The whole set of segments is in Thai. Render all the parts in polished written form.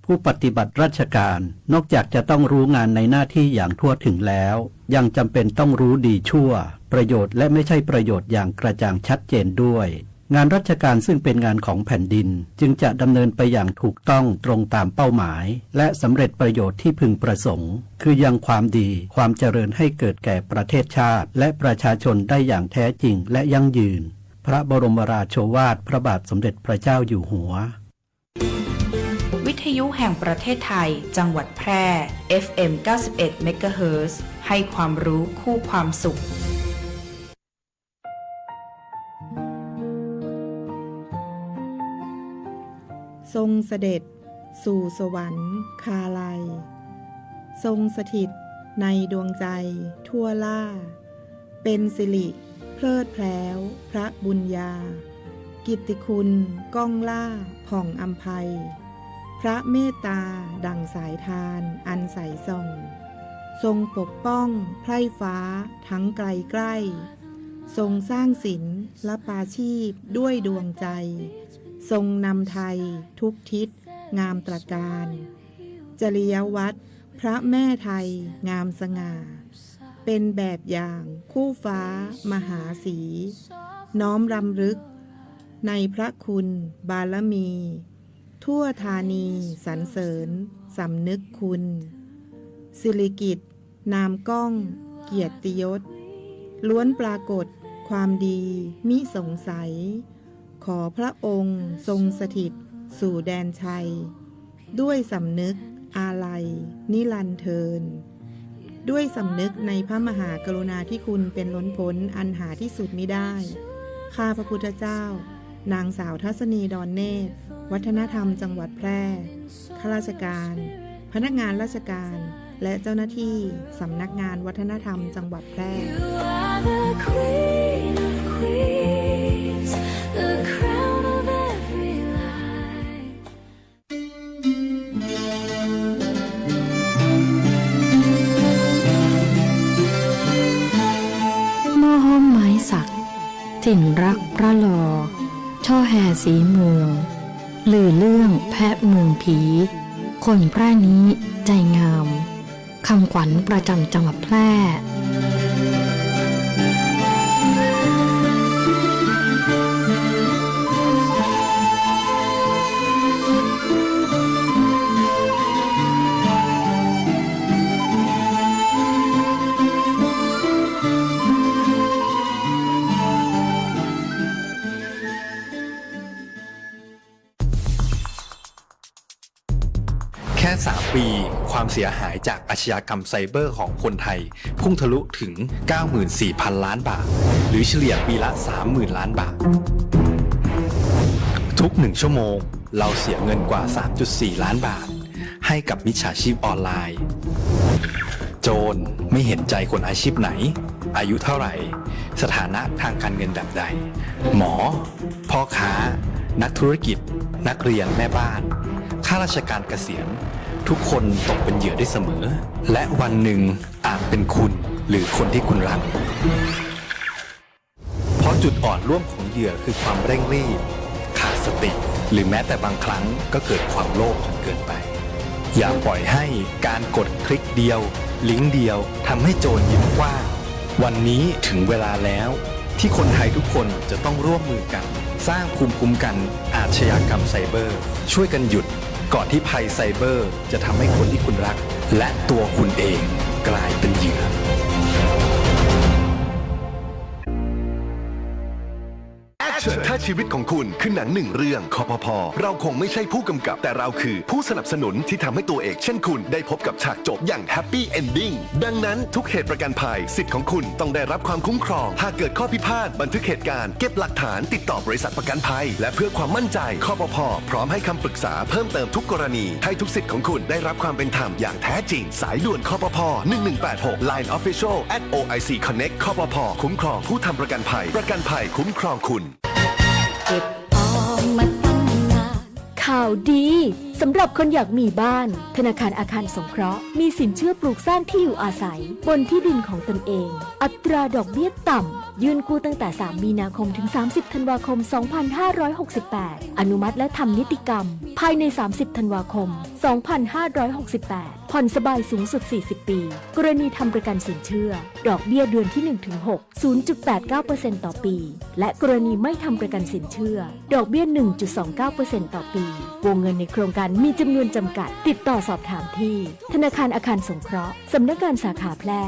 ผู้ปฏิบัติราชการนอกจากจะต้องรู้งานในหน้าที่อย่างทั่วถึงแล้วยังจำเป็นต้องรู้ดีชั่วประโยชน์และไม่ใช่ประโยชน์อย่างกระจ่างชัดเจนด้วยงานราชการซึ่งเป็นงานของแผ่นดินจึงจะดำเนินไปอย่างถูกต้องตรงตามเป้าหมายและสำเร็จประโยชน์ที่พึงประสงค์คือยังความดีความเจริญให้เกิดแก่ประเทศชาติและประชาชนได้อย่างแท้จริงและยั่งยืนพระบรมราโชวาทพระบาทสมเด็จพระเจ้าอยู่หัววิทยุแห่งประเทศไทยจังหวัดแพร่ FM 91 เมกะเฮิรตซ์ให้ความรู้คู่ความสุขทรงเสด็จสู่สวรรค์คาลัยทรงสถิตในดวงใจทั่วล่าเป็นสิริเพลิดเพล้วพระบุญญากิตติคุณก้องล่าผ่องอำไพพระเมตตาดั่งสายทานอันใสส่องทรงปกป้องไพร่ฟ้าทั้งไกลใกล้ทรงสร้างศิลปอาชีพด้วยดวงใจทรงนำไทยทุกทิศงามตระการจริยวัตรพระแม่ไทยงามสง่าเป็นแบบอย่างคู่ฟ้ามหาศรีน้อมรำลึกในพระคุณบารมีทั่วธานีสรรเสริญสำนึกคุณสิริกิติ์นามก้องเกียรติยศล้วนปรากฏความดีมิสงสัยขอพระองค์ทรงสถิตสู่แดนชัยด้วยสำนึกอาลัยนิรันดร์เทินด้วยสำนึกในพระมหากรุณาธิคุณเป็นล้นพ้นอันหาที่สุดมิได้ข้าพระพุทธเจ้านางสาวทัศนีดอนเนตรวัฒนธรรมจังหวัดแพร่ข้าราชการพนักงานราชการและเจ้าหน้าที่สำนักงานวัฒนธรรมจังหวัดแพร่ถิ่นรักพระลอช่อแห่สีเมืองลือเรื่องแพะเมืองผีคนแพร่นี้ใจงามคำขวัญประจำจังหวัดแพร่แค่ 3 ปีความเสียหายจากอาชญากรรมไซเบอร์ของคนไทยพุ่งทะลุถึง 94,000 ล้านบาทหรือเฉลี่ยปีละ 30,000 ล้านบาททุก1ชั่วโมงเราเสียเงินกว่า 3.4 ล้านบาทให้กับมิจฉาชีพออนไลน์โจรไม่เห็นใจคนอาชีพไหนอายุเท่าไหร่สถานะทางการเงินแบบใดหมอพ่อค้านักธุรกิจนักเรียนแม่บ้านข้าราชการเกษียณทุกคนตกเป็นเหยื่อได้เสมอและวันหนึ่งอาจเป็นคุณหรือคนที่คุณรักเพราะจุดอ่อนร่วมของเหยื่อคือความเร่งรีบขาดสติหรือแม้แต่บางครั้งก็เกิดความโลภจนเกินไปอย่าปล่อยให้การกดคลิกเดียวลิงก์เดียวทำให้โจรยิ้มกว้างวันนี้ถึงเวลาแล้วที่คนไทยทุกคนจะต้องร่วมมือกันสร้างภูมิคุ้มกันอาชญากรรมไซเบอร์ช่วยกันหยุดก่อนที่ภัยไซเบอร์จะทำให้คนที่คุณรักและตัวคุณเองกลายเป็นเหยื่อ ถ้าชีวิตของคุณคือหนังหนึ่งเรื่องคปภ.เราคงไม่ใช่ผู้กำกับแต่เราคือผู้สนับสนุนที่ทำให้ตัวเอกเช่นคุณได้พบกับฉากจบอย่างแฮปปี้เอนดิ้งดังนั้นทุกเหตุประกันภัยสิทธิ์ของคุณต้องได้รับความคุ้มครองหากเกิดข้อพิพาทบันทึกเหตุการณ์เก็บหลักฐานติดต่อบริษัทประกันภัยและเพื่อความมั่นใจคปภ.พร้อมให้คำปรึกษาเพิ่มเติมทุกกรณีให้ทุกสิทธิ์ของคุณได้รับความเป็นธรรมอย่างแท้จริงสายด่วนคปภ. 1186 Line Official @OIC Connect คปภ.คุ้มครองผู้ทำประกันภัยคุ้มครองคุณเก็บออมมาตั้งนานข่าวดีส สำหรับคนอยากมีบ้านธนาคารอาคารสงเคราะห์มีสินเชื่อปลูกสร้างที่อยู่อาศัยบนที่ดินของตนเองอัตราดอกเบี้ยต่ำยื่นกู้ตั้งแต่3 มีนาคมถึง30 ธันวาคม 2568 อนุมัติและทำนิติกรรมภายใน 30 ธันวาคม 2568 ผ่อนสบายสูงสุด 40 ปี กรณีทำประกันสินเชื่อดอกเบี้ยเดือนที่ 1-6 0.89% ต่อปี และกรณีไม่ทำประกันสินเชื่อดอกเบี้ย 1.29% ต่อปี วงเงินในโครงการมีจำนวนจำกัดติดต่อสอบถามที่ธนาคารอาคารสงเคราะห์สำนักงานสาขาแพร่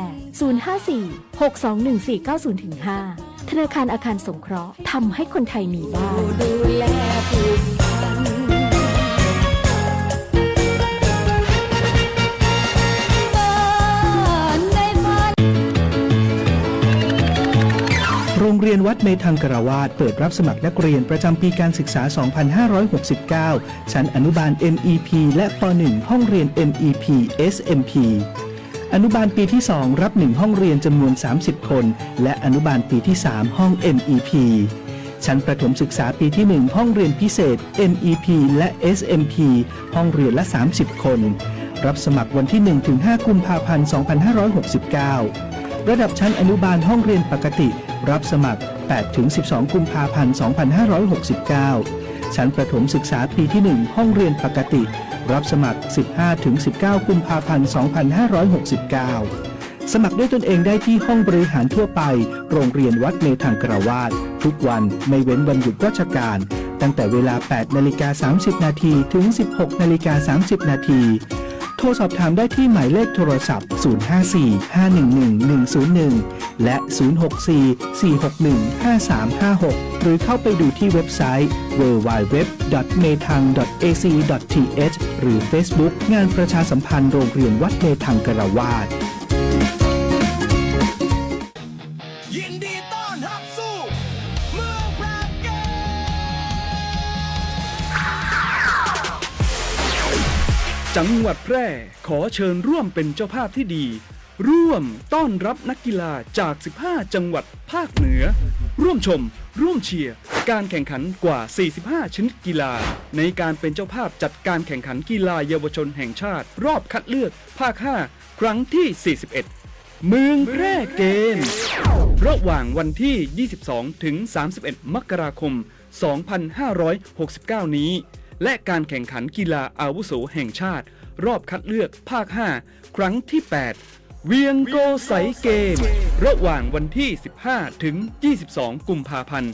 054-621-490-5 ธนาคารอาคารสงเคราะห์ทำให้คนไทยมีบ้านดูแลผูกพันโรงเรียนวัดเมธังกรวาสเปิดรับสมัครนักเรียนประจำปีการศึกษา 2569 ชั้นอนุบาล MEP และป .1 ห้องเรียน MEP SMP อนุบาลปีที่ 2 รับ 1 ห้องเรียนจำนวน 30 คน และอนุบาลปีที่ 3 ห้อง MEP ชั้นประถมศึกษาปีที่ 1 ห้องเรียนพิเศษ MEP และ SMP ห้องเรียนละ 30 คน รับสมัครวันที่ 1-5 กุมภาพันธ์ 2569 ระดับชั้นอนุบาลห้องเรียนปกติรับสมัคร 8-12 กุมภาพันธ์ 2569 ชั้นประถมศึกษาปีที่ 1 ห้องเรียนปกติรับสมัคร 15-19 กุมภาพันธ์ 2569 สมัครด้วยตนเองได้ที่ห้องบริหารทั่วไปโรงเรียนวัดเมธังกรวาสทุกวันไม่เว้นวันหยุดราชการตั้งแต่เวลา 8:30 น. ถึง 16:30 น. โทรสอบถามได้ที่หมายเลขโทรศัพท์ 054-511-101 และ 064-461-5356 หรือเข้าไปดูที่เว็บไซต์ www.methang.ac.th หรือ Facebook งานประชาสัมพันธ์โรงเรียนวัดเมธังกรวาสยินดีต้อนรับสู่เมืองแพร่เกมจังหวัดแพร่ขอเชิญร่วมเป็นเจ้าภาพที่ดีร่วมต้อนรับนักกีฬาจาก 15 จังหวัดภาคเหนือร่วมชมร่วมเชียร์การแข่งขันกว่า 45 ชนิดกีฬาในการเป็นเจ้าภาพจัดการแข่งขันกีฬาเยาวชนแห่งชาติรอบคัดเลือกภาค 5 ครั้งที่ 41 เมืองแพร่เกมระหว่างวันที่ 22 ถึง 31 มกราคม 2569 นี้และการแข่งขันกีฬาอาวุโสแห่งชาติรอบคัดเลือกภาค 5 ครั้งที่ 8 เวียงโกไสเกมระหว่างวันที่ 15 ถึง 22 กุมภาพันธ์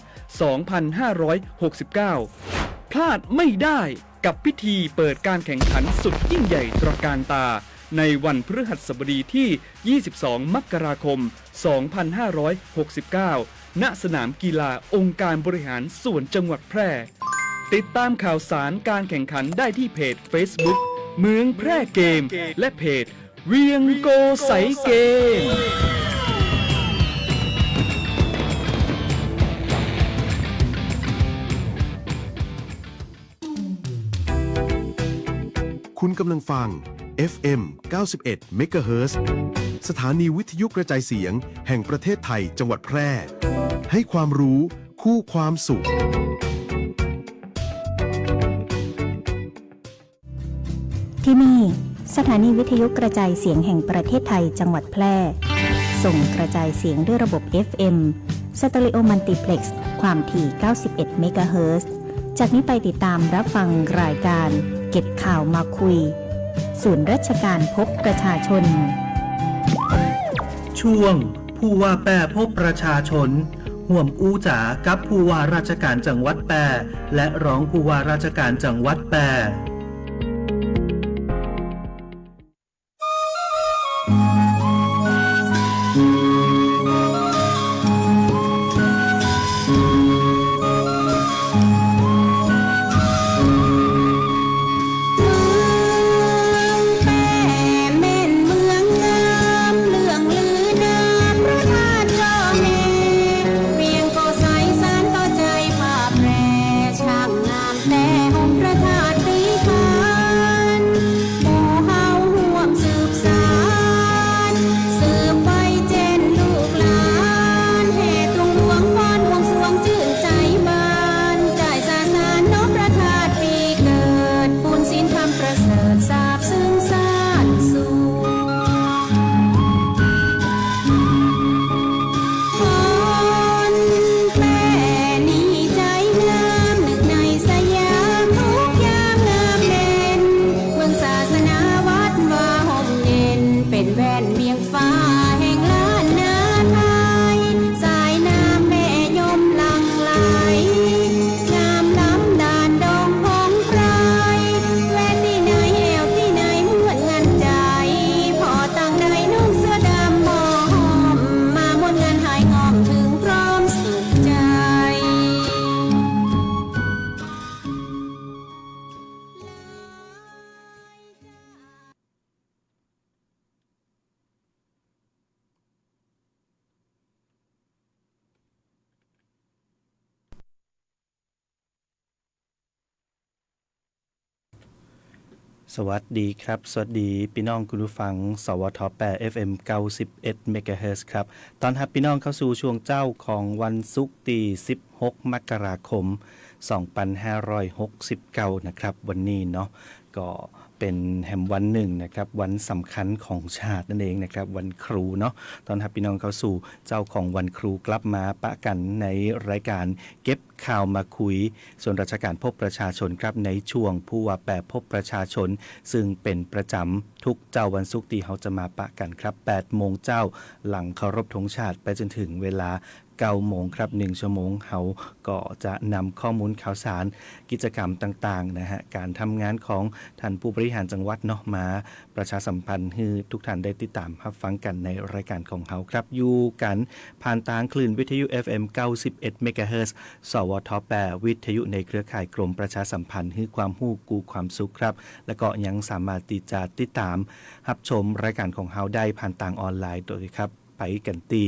2569 พลาดไม่ได้กับพิธีเปิดการแข่งขันสุดยิ่งใหญ่ตระการตาในวันพฤหัสบดีที่ 22 มกราคม 2569 ณ สนามกีฬาองค์การบริหารส่วนจังหวัดแพร่ ติดตามข่าวสารการแข่งขันได้ที่เพจ Facebook เมืองแพร่เกมและเพจเวียงโกไสเกมคุณกำลังฟัง FM 91 MHz สถานีวิทยุกระจายเสียงแห่งประเทศไทยจังหวัดแพร่ให้ความรู้คู่ความสุขที่นี่สถานีวิทยุกระจายเสียงแห่งประเทศไทยจังหวัดแพร่ส่งกระจายเสียงด้วยระบบ FM สเตอริโอมัลติเพล็กซ์ความถี่ 91 เมกะเฮิรตซ์จากนี้ไปติดตามรับฟังรายการเก็บข่าวมาคุยศูนย์ราชการพบประชาชนช่วงผู้ว่าแปรพบประชาชนห่วมอู้จ๋ากับผู้ว่าราชการจังหวัดแปรและรองผู้ว่าราชการจังหวัดแปรแต่หงประทาดตีค สวัสดีครับสวัสดีพี่น้องคุณผู้ฟังสวท8 FM 91 เมกะเฮิรตซ์ครับตอนรับพี่น้องเข้าสู่ช่วงเจ้าของวันศุกร์ที่16 มกราคม 2569 นะครับวันนี้เนาะก็เป็นแห่มวันหนึ่งนะครับวันสำคัญของชาตินั่นเองนะครับวันครูเนาะตอนรับพี่น้องเข้าสู่เจ้าของวันครูกลับมาปะกันในรายการเก็บข่าวมาคุยส่วนราชการพบประชาชนครับในช่วงผู้ว่าแปรพบประชาชนซึ่งเป็นประจำทุกเจ้าวันศุกร์ที่เขาจะมาปะกันครับ8 โมงเจ้าหลังเคารพธงชาติไปจนถึงเวลา9 โมงครับ1 ชั่วโมงเขาก็จะนำข้อมูลข่าวสารกิจกรรมต่างๆนะฮะการทำงานของท่านผู้บริหารจังหวัดเนาะมาประชาสัมพันธ์ให้ทุกท่านได้ติดตามรับฟังกันในรายการของเขาครับอยู่กันผ่านทางคลื่นวิทยุ FM 91 เมกะเฮิรตซ์สวท8วิทยุในเครือข่ายกรมประชาสัมพันธ์ให้ความฮู้กูความสุขครับแล้วก็ยังสามารถติดตามรับชมรายการของเราได้ผ่านทางออนไลน์โดยครับไปกันตี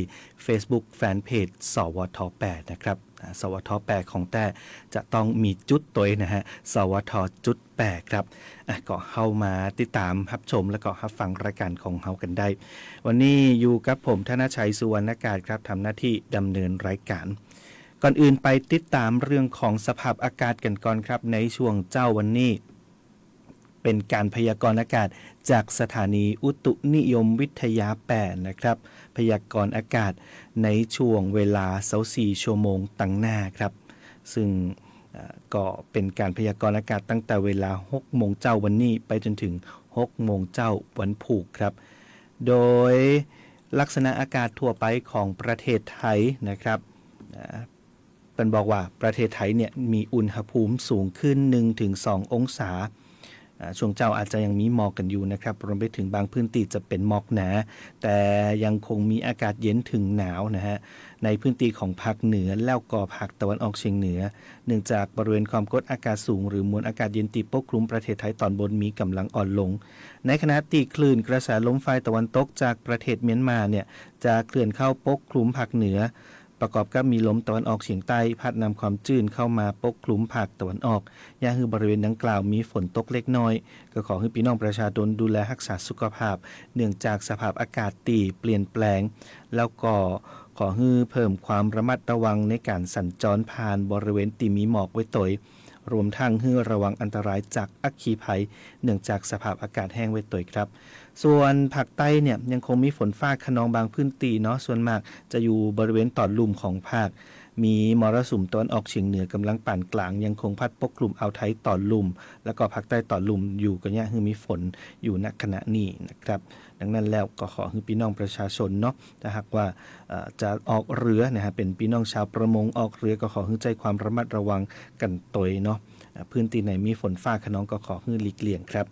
Facebook Fanpage สวท8นะครับสวท8ของแต่จะต้องมีจุดตัวนะฮะสวทจุด8ครับก็เข้ามาติดตามรับชมแล้วก็รับฟังรายการของเฮากันได้วันนี้อยู่กับผมธนชัยสุวรรณกาศครับทำหน้าที่ดำเนินรายการก่อนอื่นไปติดตามเรื่องของสภาพอากาศกันก่อนครับในช่วงเจ้าวันนี้เป็นการพยากรณ์อากาศจากสถานีอุตุนิยมวิทยา8นะครับพยากรณ์อากาศในช่วงเวลา24 ชั่วโมงตั้งหน้าครับซึ่งก็เป็นการพยากรณ์อากาศตั้งแต่เวลา 6 โมงเจ้าวันนี้ไปจนถึง 6 โมงเจ้าวันพุธครับโดยลักษณะอากาศทั่วไปของประเทศไทยนะครับเป็นบอกว่าประเทศไทยเนี่ยมีอุณหภูมิสูงขึ้น 1-2 องศาช่วงเจ้าอาจจะยังมีหมอกกันอยู่นะครับรวมไปถึงบางพื้นที่จะเป็นหมอกหนาแต่ยังคงมีอากาศเย็นถึงหนาวนะฮะในพื้นที่ของภาคเหนือแล้วก็ภาคตะวันออกเฉียงเหนือเนื่องจากบริเวณความกดอากาศสูงหรือมวลอากาศเย็นที่ปกคลุมประเทศไทยตอนบนมีกำลังอ่อนลงในขณะที่คลื่นกระแสลมฝ่ายตะวันตกจากประเทศเมียนมาเนี่ยจะเคลื่อนเข้าปกคลุมภาคเหนือประกอบกับมีลมตะวันออกเฉียงใต้พัดนำความชื้นเข้ามาปกคลุมภาคตะวันออกย่าคือบริเวณดังกล่าวมีฝนตกเล็กน้อยก็ขอให้พี่น้องประชาชนดูแลรักษาสุขภาพเนื่องจากสภาพอากาศตีเปลี่ยนแปลงแล้วก็ขอให้เพิ่มความระมัดระวังในการสัญจรผ่านบริเวณที่มีหมอกไว้ตยรวมทั้งให้ระวังอันตรายจากอัคคีภัยเนื่องจากสภาพอากาศแห้งไว้ตยครับส่วนภาคใต้เนี่ยยังคงมีฝนฟ้าคะนองบางพื้นที่เนาะส่วนมากจะอยู่บริเวณตอนลุ่มของภาคมีมรสุมตะวันออกเฉียงเหนือกำลังปานกลางยังคงพัดปกคลุมอ่าวไทยตอนลุ่มแล้วก็ภาคใต้ตอนลุ่มอยู่กันเนี่ยคือมีฝนอยู่ณขณะนี้นะครับดังนั้นแล้วก็ขอให้พี่น้องประชาชนเนาะถ้าหากว่าจะออกเรือนะฮะเป็นพี่น้องชาวประมงออกเรือก็ขอให้ใจความระมัดระวังกันตยเนาะพื้นที่ไหนมีฝนฟ้าคะนองก็ขอให้หลีกเลี่ยงครับ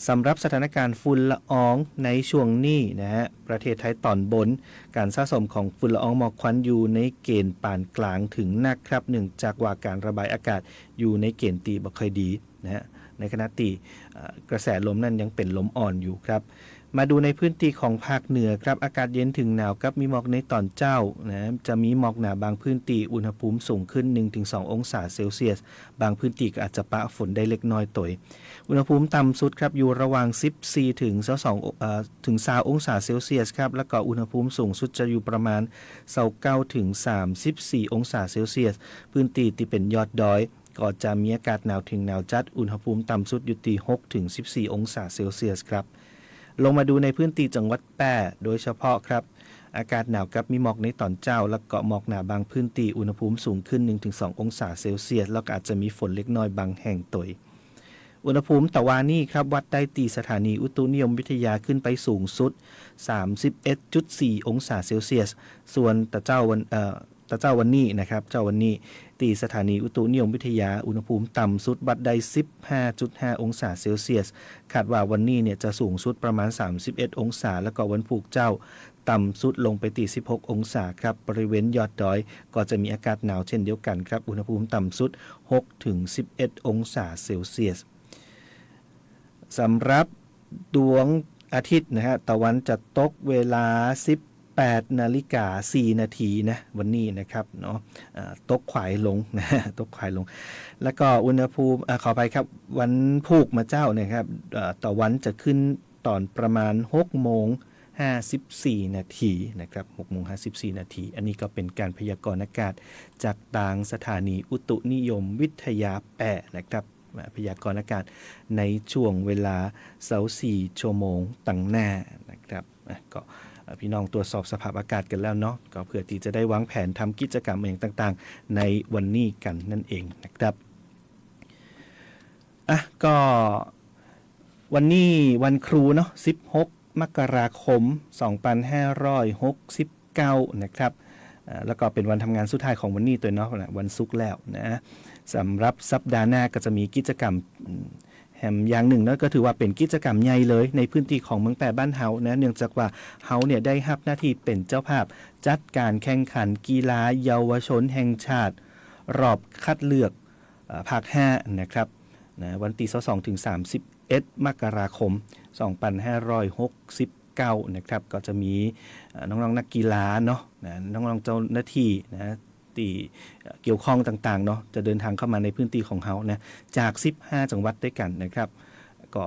สำหรับสถานการณ์ฝุ่นละอองในช่วงนี้นะฮะประเทศไทยตอนบนการสะสมของฝุ่นละอองหมอกควันอยู่ในเกณฑ์ปานกลางถึงหนักครับเนื่องจากว่าการระบายอากาศอยู่ในเกณฑ์ตีบ่ค่อยดีนะฮะในขณะที่กระแสลมนั้นยังเป็นลมอ่อนอยู่ครับมาดูในพื้นที่ของภาคเหนือครับอากาศเย็นถึงหนาวกับมีหมอกในตอนเจ้านะจะมีหมอกหนาบางพื้นที่อุณหภูมิสูงขึ้น 1-2 องศาเซลเซียสบางพื้นที่ก็อาจจะปะฝนได้เล็กน้อยตยอุณหภูมิต่ำสุดครับอยู่ระหว่าง14ถึง20องศาเซลเซียสครับแล้วก็อุณหภูมิสูงสุดจะอยู่ประมาณ29ถึง34องศาเซลเซียสพื้นที่ที่เป็นยอดดอยก็จะมีอากาศหนาวถึงหนาวจัดอุณหภูมิต่ำสุดอยู่ที่6ถึง14องศาเซลเซียสครับลงมาดูในพื้นที่จังหวัดแพร่โดยเฉพาะครับอากาศหนาวกับมีหมอกในตอนเช้าแล้วก็หมอกหนาบางพื้นที่อุณหภูมิสูงขึ้น 1-2 องศาเซลเซียสแล้วก็อาจจะมีฝนเล็กน้อยบางแห่งตยอุณหภูมิตะวันนี้ครับวัดได้ที่สถานีอุตุนิยมวิทยาขึ้นไปสูงสุด 31.4 องศาเซลเซียสส่วนตะเจ้าวันนี้นะครับเจ้าวันนี้ที่สถานีอุตุนิยมวิทยาอุณหภูมิต่ำสุดวัดได้ 15.5 องศาเซลเซียสคาดว่าวันนี้เนี่ยจะสูงสุดประมาณ31องศาแล้วก็วันพุธเจ้าต่ำสุดลงไปที่16องศาครับบริเวณยอดดอยก็จะมีอากาศหนาวเช่นเดียวกันครับอุณหภูมิต่ำสุด 6-11 องศาเซลเซียสสำหรับดวงอาทิตย์นะฮะตะวันจะตกเวลา 18:04 นาทีนะวันนี้นะครับเนาะตกขวายลงนะตกขวายลงแล้วก็อุณหภูมิขอไปครับวันพุธมาเจ้าเนี่ยครับต่อวันจะขึ้นตอนประมาณ6:54 นาทีนะครับ6:54 นาทีอันนี้ก็เป็นการพยากรณ์อากาศจากทางสถานีอุตุนิยมวิทยานะครับพยากรณ์อากาศในช่วงเวลา24 ชั่วโมงตั้งหน้านะครับก็พี่น้องตรวจสอบสภาพอากาศกันแล้วเนาะก็เพื่อที่จะได้วางแผนทำกิจกรรมอย่างต่างๆในวันนี้กันนั่นเองนะครับก็วันนี้วันครูเนาะ16 มกราคม 2569นะครับแล้วก็เป็นวันทำงานสุดท้ายของวันนี้ตัวเนาะวันศุกร์แล้วนะสำหรับสัปดาห์หน้าก็จะมีกิจกรรมแหมอย่างหนึ่งนะก็ถือว่าเป็นกิจกรรมใหญ่เลยในพื้นที่ของเมืองแปรบ้านเฮานะเนื่องจากว่าเฮาเนี่ยได้รับหน้าที่เป็นเจ้าภาพจัดการแข่งขันกีฬาเยาวชนแห่งชาติรอบคัดเลือกภาค5นะครับนะวันที่22 ถึง 31 มกราคม 2569นะครับก็จะมีน้องๆนักกีฬาเนาะนะน้องๆเจ้าหน้าที่นะที่เกี่ยวข้องต่างๆเนาะจะเดินทางเข้ามาในพื้นที่ของเฮานะจาก15จังหวัดด้วยกันนะครับก็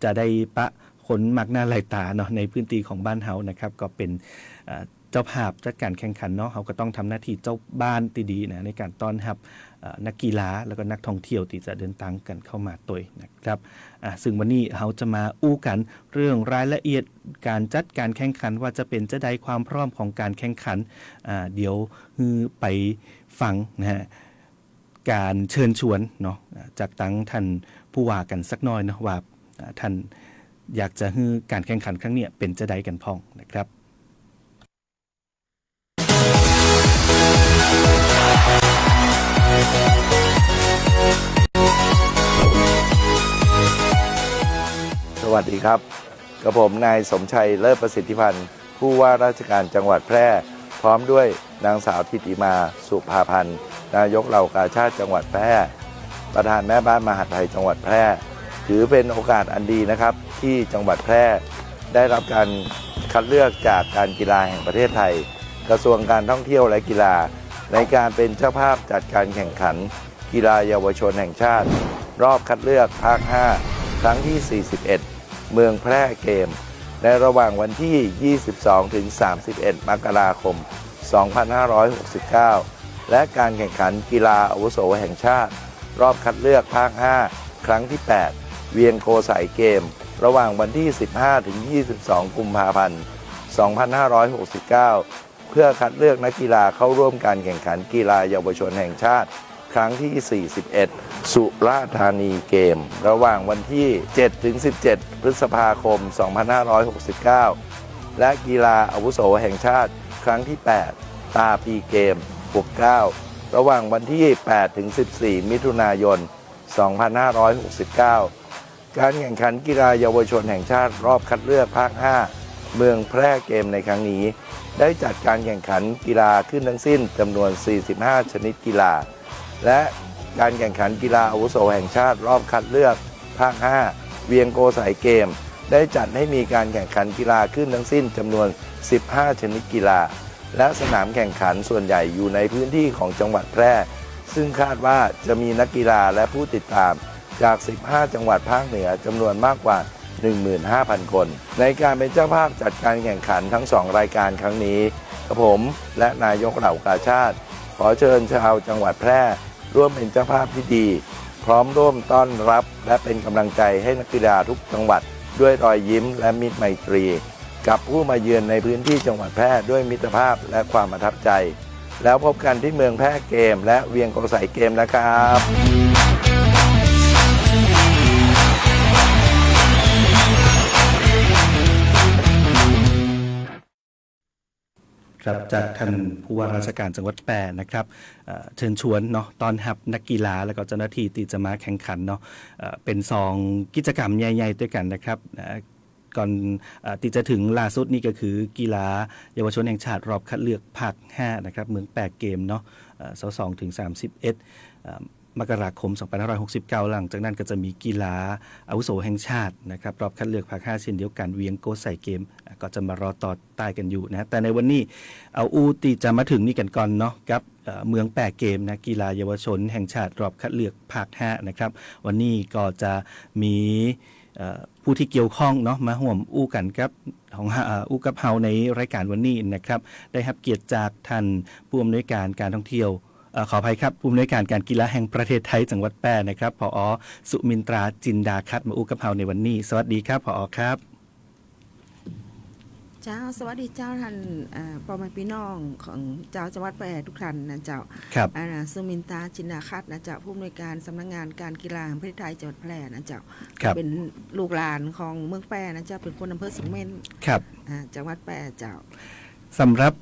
จะได้ปะคนมักหน้าหลายตาเนาะในพื้นที่ของบ้านเฮานะครับก็เป็นเจ้าภาพจัดการแข่งขันเนาะเขาก็ต้องทำหน้าที่เจ้าบ้านที่ดีนะในการต้อนรับนักกีฬาแล้วก็นักท่องเที่ยวที่จะเดินทางกันเข้ามาตัวนะครับซึ่งวันนี้เราจะมาอู้กันเรื่องรายละเอียดการจัดการแข่งขันว่าจะเป็นจะได้ความพร้อมของการแข่งขันเดี๋ยวไปฟังนะฮะการเชิญชวนเนาะจากตั้งท่านผู้ว่ากันสักหน่อยนะว่าท่านอยากจะให้การแข่งขันครั้งนี้เป็นจะได้กันพ้องนะครับสวัสดีครับกับผมนายสมชัยเลิศประสิทธิพันธ์ผู้ว่าราชการจังหวัดแพร่พร้อมด้วยนางสาวทิติมาสุภาพันธ์นายกเหล่ากาชาติจังหวัดแพร่ประธานแม่บ้านมหาดไทยจังหวัดแพร่ถือเป็นโอกาสอันดีนะครับที่จังหวัดแพร่ได้รับการคัดเลือกจากการกีฬาแห่งประเทศไทยกระทรวงการท่องเที่ยวและกีฬาในการเป็นเจ้าภาพจัดการแข่งขันกีฬาเยาวชนแห่งชาติรอบคัดเลือกภาค 5 ครั้งที่ 41 เมืองแพร่เกมในระหว่างวันที่ 22 ถึง 31 มกราคม 2569 และการแข่งขันกีฬาอาวุโสแห่งชาติรอบคัดเลือกภาค 5 ครั้งที่ 8 เวียงโกสัยเกมระหว่างวันที่ 15 ถึง 22 กุมภาพันธ์ 2569 เพื่อคัดเลือกนักกีฬาเข้าร่วมการแข่งขันกีฬาเยาวชนแห่งชาติครั้งที่ 41 สุราษฎร์ธานีเกมระหว่างวันที่ 7 ถึง 17 พฤษภาคม 2569 และกีฬาอาวุโสแห่งชาติครั้งที่ 8 ตาปีเกม 69 ระหว่างวันที่ 8 ถึง 14 มิถุนายน 2569 การแข่งขันกีฬาเยาวชนแห่งชาติรอบคัดเลือกภาค 5 เมืองแพร่เกมในครั้งนี้ได้จัดการแข่งขันกีฬาขึ้นทั้งสิ้นจำนวน 45 ชนิดกีฬาและการแข่งขันกีฬาอาวุโสแห่งชาติรอบคัดเลือกภาค 5 เวียงโกสัยเกมได้จัดให้มีการแข่งขันกีฬาขึ้นทั้งสิ้นจำนวน 15 ชนิดกีฬาและสนามแข่งขันส่วนใหญ่อยู่ในพื้นที่ของจังหวัดแพร่ซึ่งคาดว่าจะมีนักกีฬาและผู้ติดตามจาก 15 จังหวัดภาคเหนือจำนวนมากกว่า 15,000 คนในการเป็นเจ้าภาพจัดการแข่งขันทั้ง 2 รายการครั้งนี้กับผมและนายกเหล่ากาชาติขอเชิญชาวจังหวัดแพร่ร่วมเป็นเจ้าภาพที่ดีพร้อมร่วมต้อนรับและเป็นกำลังใจให้นักกีฬาทุกจังหวัดด้วยรอยยิ้มและมิตรไมตรีกับผู้มาเยือนในพื้นที่จังหวัดแพร่ด้วยมิตรภาพและความประทับใจแล้วพบกันที่เมืองแพร่เกมและเวียงโกสัยเกมนะครับครับจากท่านผู้ว่าราชการจังหวัดแพร่นะครับเชิญชวนเนาะตอนรับนักกีฬาแล้วก็เจ้าหน้าที่ที่จะมาแข่งขันเนาะเป็น2กิจกรรมใหญ่ๆด้วยกันนะครับก่อนที่จะถึงล่าสุดนี่ก็คือกีฬาเยาวชนแห่งชาติรอบคัดเลือกภาค 5นะครับเมืองแปรเกมเนาะ22 ถึง 31 มกราคม 2569 หลังจากนั้นก็จะมีกีฬาอาวุโสแห่งชาตินะครับรอบคัดเลือกภาค 5 เช่นเดียวกันเวียงโกใส่เกมก็จะมารอต่อใต้กันอยู่นะแต่ในวันนี้เอาตีจะมาถึงนี่กันก่อนเนาะกับเมืองแปะเกมนะกีฬาเยาวชนแห่งชาติรอบคัดเลือกภาค 5 นะครับวันนี้ก็จะมีผู้ที่เกี่ยวข้องเนาะมาห่วมกันกับของกับเฮาในรายการวันนี้นะครับได้รับเกียรติจากท่านผู้อำนวยการการท่องเที่ยวขออภัยครับผู้อำนวยการการกีฬาแห่งประเทศไทยจังหวัดแพร่นะครับผอ.สุมินตราจินดาคัดมากับเฮาในวันนี้สวัสดีครับผอ.ครับเจ้าสวัสดีเจ้าท่านพ่อแม่พี่น้องของเจ้าจังหวัดแพร่ทุกท่านนะเจ้าครับสุมินตราจินดาคัดนะเจ้าผู้อำนวยการสำนักงานการกีฬาแห่งประเทศไทยจังหวัดแพร่นะเจ้าเป็นลูกหลานของเมืองแพร่นะเจ้าเป็นคนอำเภอสิงห์เม่นครับจังหวัดแพร่เจ้าสำหรับ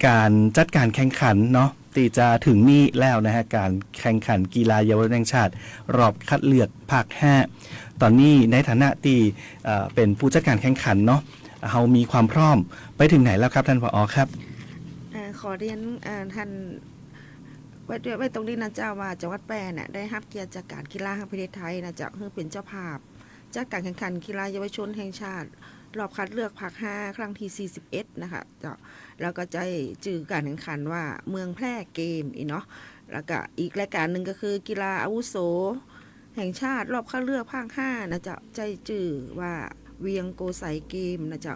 การจัดการแข่งขันเนาะที่จะถึงนี่แล้วนะฮะการแข่งขันกีฬาเยาวชนแห่งชาติรอบคัดเลือกภาค 5ตอนนี้ในฐานะที่เป็นผู้จัดการแข่งขันเนาะเรามีความพร้อมไปถึงไหนแล้วครับท่านผอ.ครับขอเรียนท่านไว้ตรงนี้นะเจ้าว่าจังหวัดแพร่เนี่ยได้รับเกียรติจากการกีฬาแห่งประเทศไทยนะเจ้าเพื่อเป็นเจ้าภาพจัดการแข่งขันกีฬาเยาวชนแห่งชาติรอบคัดเลือกภาค 5 ครั้งที่41นะคะเจ้าแล้วก็จะจื่อการแข่งขันว่าเมืองแพร่เกมเนาะแล้วก็อีกรายการหนึ่งก็คือกีฬาอาวุโสแห่งชาติรอบคัดเลือกภาค 5นะเจ้าใจจื่อว่าเวียงโกใส่เกมนะเจ้า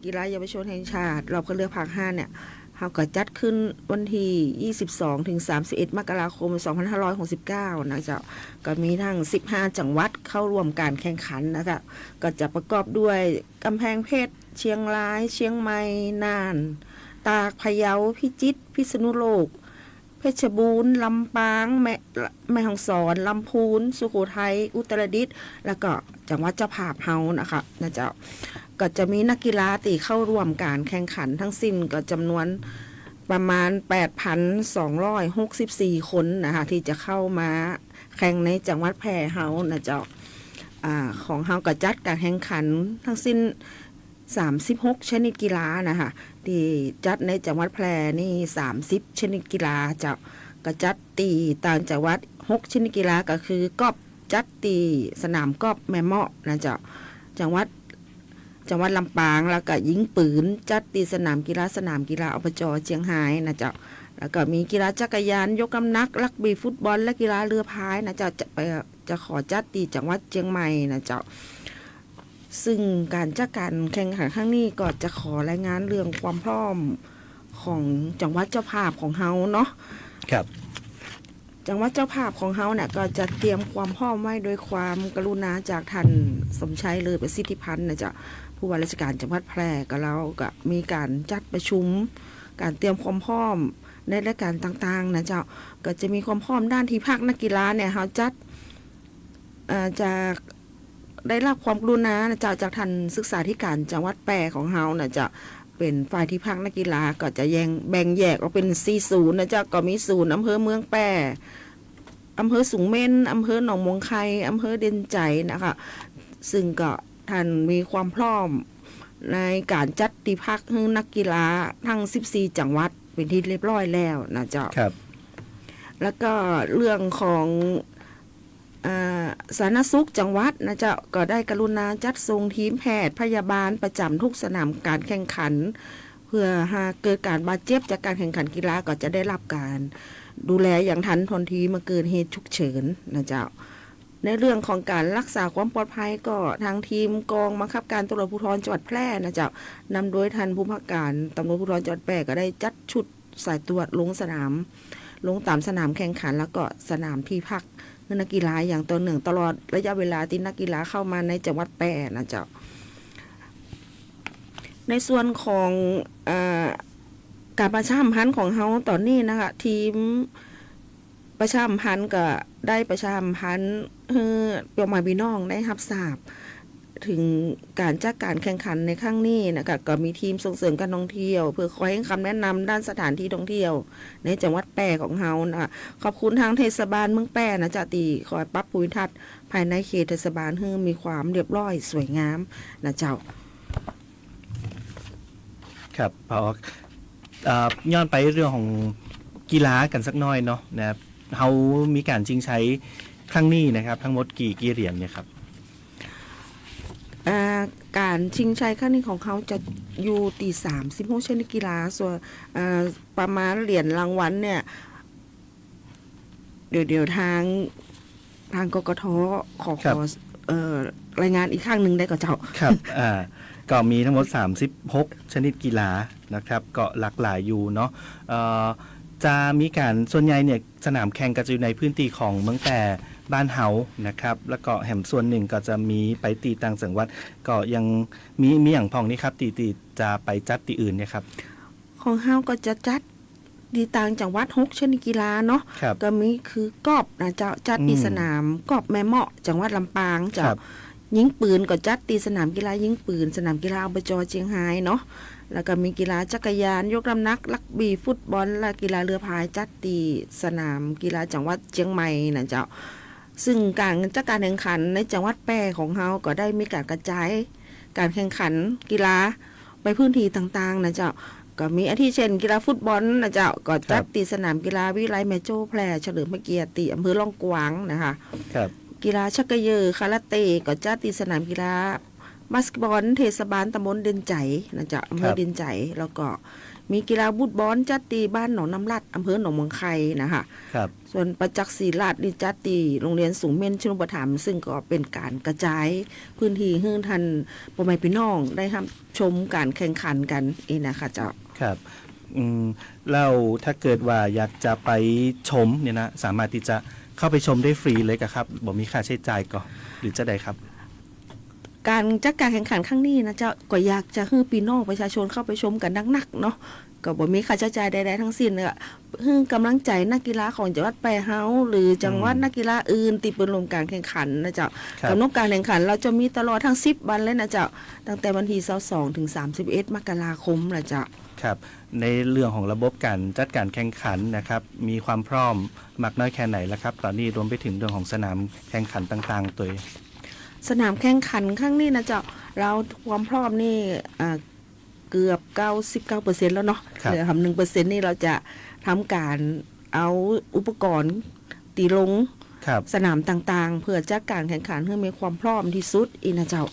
กีฬาเยาวชนแห่งชาติรอบคัดเลือกภาค 5เนี่ยเขาก็จัดขึ้นวันที่22ถึง31มกราคม2569นะเจ้าก็มีทั้ง15จังหวัดเข้าร่วมการแข่งขันนะคะก็จะประกอบด้วยกำแพงเพชรเชียงรายเชียงใหม่น่านตากพะเยาพิจิตรพิษณุโลกเพชรบูรณ์ลำปางแม่ฮ่องสอนลำพูนสุโขทัยอุตรดิตถ์แล้วก็จังหวัดเจ้าภาพเฮานะคะนะเจ้าก็จะมีนักกีฬาที่เข้าร่วมการแข่งขันทั้งสิ้นก็จำนวนประมาณ 8,264 คนนะคะที่จะเข้ามาแข่งในจังหวัดแพร่เฮานะเจ้าของเฮาก็จัดการแข่งขันทั้งสิ้น36ชนิดกีฬานะคะที่จัดในจังหวัดแพร่นี่30ชนิดกีฬาเจ้าก็จัดตีต่างจังหวัด6ชนิดกีฬาก็คือกอล์ฟจัดตีสนามกอล์ฟแม่เมาะนะเจ้าจังหวัดลำปางแล้วก็ยิงปืนจัดตีสนามกีฬาอบจ.เชียงรายนะเจ้าแล้วก็มีกีฬาจักรยานยกน้ำหนักรักบี้ฟุตบอลและกีฬาเรือพายนะเจ้าจะขอจัดตีจังหวัดเชียงใหม่นะเจ้าซึ่งการจัดการแข่งขันครั้งนี้ก็จะขอรายงานเรื่องความพร้อมของจังหวัดเจ้าภาพของเฮาเนาะครับจังหวัดเจ้าภาพของเฮาเนี่ยก็จะเตรียมความพร้อมไว้โดยความกรุณาจากท่านสมชัยเลยประสิทธิพันธ์นะจ๊ะผู้ว่าราชการจังหวัดแพร่ก็แล้วก็มีการจัดประชุมการเตรียมความพร้อมในรายการต่างๆนะเจ้าก็จะมีความพร้อมด้านที่พักนักกีฬาเนี่ยเฮาจัดจากได้รับความกรุณานะเจ้าจากท่านศึกษาธิการจังหวัดแพร่ของเฮานะเจ้าเป็นฝ่ายที่พักนักกีฬาก็จะแบ่งแยกออกเป็น4ศูนย์นะเจ้าก็มีศูนย์อำเภอเมืองแพร่อำเภอสูงเม่นอำเภอหนองมวงไคอำเภอเด่นใจนะคะซึ่งก็ท่านมีความพร้อมในการจัดที่พักให้นักกีฬาทั้ง14จังหวัดเป็นที่เรียบร้อยแล้วนะเจ้าครับแล้วก็เรื่องของสาธารณสุขจังหวัดนะเจ้าก็ได้กรุณาจัดส่งทีมแพทย์พยาบาลประจำทุกสนามการแข่งขันเพื่อหากเกิดการบาดเจ็บจากการแข่งขันกีฬาก็จะได้รับการดูแลอย่างทันท่วงทีเมื่อเกิดเหตุฉุกเฉินนะเจ้าในเรื่องของการรักษาความปลอดภัยก็ทางทีมกองบังคับการตำรวจภูธรจังหวัดแพร่นะเจ้านำโดยท่านผู้บังคับการตำรวจภูธรจังหวัดแพร่ก็ได้จัดชุดสายตรวจลงตามสนามแข่งขันแล้วก็สนามที่พักนักกีฬาอย่างต่อเนื่องตลอดระยะเวลาที่นักกีฬาเข้ามาในจังหวัดแพร่นะเจ้าในส่วนของการประชาสัมพันธ์ของเฮาตอนนี้นะคะทีมประชาสัมพันธ์ก็ได้ประชาสัมพันธ์เพื่อพี่น้องได้รับทราบถึงการจัดการแข่งขันในครั้งนี้นะคะก็มีทีมส่งเสริมการท่องเที่ยวเพื่อคอยให้คำแนะนำด้านสถานที่ท่องเที่ยวในจังหวัดแพร่ของเฮานะคะขอบคุณทางเทศบาลเมืองแพร่นะจ๊ะที่คอยปรับภูมิทัศน์ภายในเขตเทศบาลให้มีความเรียบร้อยสวยงามนะเจ้าครับพอย้อนไปเรื่องของกีฬากันสักหน่อยเนาะนะ เขามีการชิงใช้ครั้งนี้นะครับทั้งหมดกี่เหรียญเนี่ยครับการชิงชัยครั้งนี้ของเขาจะอยู่ตี36ชนิดกีฬาส่วนประมาณเหรียญรางวัลเนี่ยเดี๋ยวทางกกทขอรายงานอีกครั้งหนึ่งได้ก่อนเจ้าครับก็มีทั้งหมด36ชนิดกีฬานะครับก็หลากหลายอยู่เนาะจะมีการส่วนใหญ่เนี่ยสนามแข่งก็จะอยู่ในพื้นที่ของเมืองแต่บ้านเฮานะครับแล้วก็แห่มส่วนหนึ่งก็จะมีไปตีต่างจังหวัดก็ยังมีอย่างพองนี่ครับตีจะไปจัดตีอื่นเนี่ยครับของเฮาก็จะจัดดีต่างจังหวัด6ชนิดกีฬาเนาะก็มีคือกอบนะเจ้าจัดตีสนามกอบแม่เมาะจังหวัดลำปางเจ้ายิงปืนก็จัดตีสนามกีฬายิงปืนสนามกีฬาอบจ.เชียงรายเนาะแล้วก็มีกีฬาจักรยานยกน้ำหนักรักบี้ฟุตบอลและกีฬาเรือพายจัดตีสนามกีฬาจังหวัดเชียงใหม่นะเจ้าซึ่งการจัดการแข่งขันในจังหวัดแพร่ของเฮาก็ได้มีการกระจายการแข่งขันกีฬาไปพื้นที่ต่างๆนะเจ้าก็มีอาทิเช่นกีฬาฟุตบอลนะเจ้าก็จัดตีสนามกีฬาวิไลแม่โจ้แพร่เฉลิมพระเกียรติอำเภอล่องกวางนะคะกีฬาชักกระเยอคาราเต้ก็จัดตีสนามกีฬาบาสเกตบอลเทศบาลตำบลเดินใจนะเจ้าอำเภอเดินใจแล้วก็มีกีฬาฟุตบอลจัดตีบ้านหนองน้ำลัดอำเภอหนองเมืองไข่นะคะส่วนประจักษ์ศรีราชนี่จัดตีโรงเรียนสูงเม่นชนุปถัมภ์ซึ่งก็เป็นการกระจายพื้นที่ให้ท่านพ่อแม่พี่น้องได้รับชมการแข่งขันกันเองนะคะเจ้าครับแล้วถ้าเกิดว่าอยากจะไปชมเนี่ยนะสามารถที่จะเข้าไปชมได้ฟรีเลยครับบ่มีค่าใช้จ่ายก็หรือจะได้ครับการจัดการแข่งขันครั้งนี้นะเจ้าก็อยากจะให้พี่น้องประชาชนเข้าไปชมกันนักๆเนาะก็บ่มีค่าใช้จ่ายใดๆทั้งสิ้นเลยให้กำลังใจนักกีฬาของจังหวัดแพร่เฮาหรือจังหวัดนักกีฬาอื่นที่เป็นรวมการแข่งขันนะเจ้ากำหนดการแข่งขันเราจะมีตลอดทั้ง10วันเลยนะเจ้าตั้งแต่วันที่22ถึง31มกราคมนะเจ้าครับในเรื่องของระบบการจัดการแข่งขันนะครับมีความพร้อมมากน้อยแค่ไหนแล้วครับตอนนี้รวมไปถึงเรื่องของสนามแข่งขันต่างๆตัวสนามแข่งขันครั้งนี้นะเจ้าเราความพร้อมนี่เกือบ 99% แล้วเนาะเหลือ1% นี่เราจะทำการเอาอุปกรณ์ตีลงสนามต่างๆเพื่อจัดการแข่งขันให้มีความพร้อมที่สุดอีนะเจ้า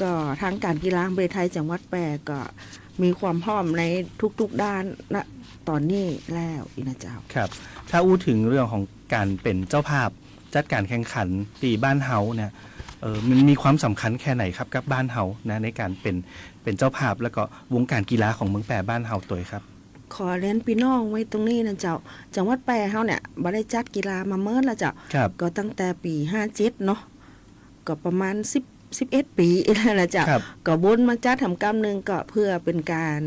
ก็ทางการกีฬาแห่งประเทศไทยจังหวัดแพร่ก็มีความพร้อมในทุกๆด้านณตอนนี้แล้วอีนะเจ้าครับถ้าอู้ถึงเรื่องของการเป็นเจ้าภาพจัดการแข่งขันตีบ้านเฮาเนี่ยมันมีความสำคัญแค่ไหนครับกับบ้านเฮานะในการเป็นเจ้าภาพแล้วก็วงการกีฬาของเมืองแพร่บ้านเฮาตัวครับขอเรียนพี่น้องไว้ตรงนี้นะเจ้าจังหวัดแพร่เฮาเนี่ยบ่ได้จัดกีฬามาเมินแล้วเจ้าก็ตั้งแต่ปี57เนาะก็ประมาณ11 ปีแล้วนะเจ้าก็บนมาจัดทำกรรมนึงก็เพื่อเป็นการ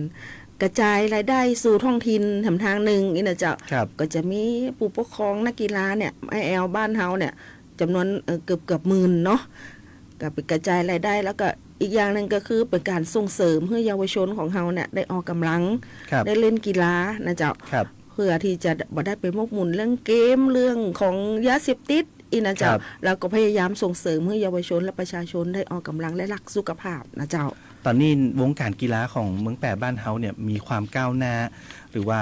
กระจายรายได้สู่ท้องถิ่นทางนึงนี่นะเจ้าก็จะมีผู้ปกครองนักกีฬาเนี่ยILบ้านเฮาเนี่ยจำนวนเกือบหมื่นเนาะก็เป็นกระจายรายได้แล้วก็อีกอย่างนึงก็คือเป็นการส่งเสริมให้เยาวชนของเฮาเนี่ยได้ออกกำลังได้เล่นกีฬานะเจ้าเพื่อที่จะบ่ได้ไปมกมุ่นเรื่องเกมเรื่องของยาเสพติดอีนะเจ้าแล้วก็พยายามส่งเสริมให้เยาวชนและประชาชนได้ออกกำลังและรักสุขภาพนะเจ้าตอนนี้วงการกีฬาของเมืองแพร่บ้านเฮาเนี่ยมีความก้าวหน้าหรือว่า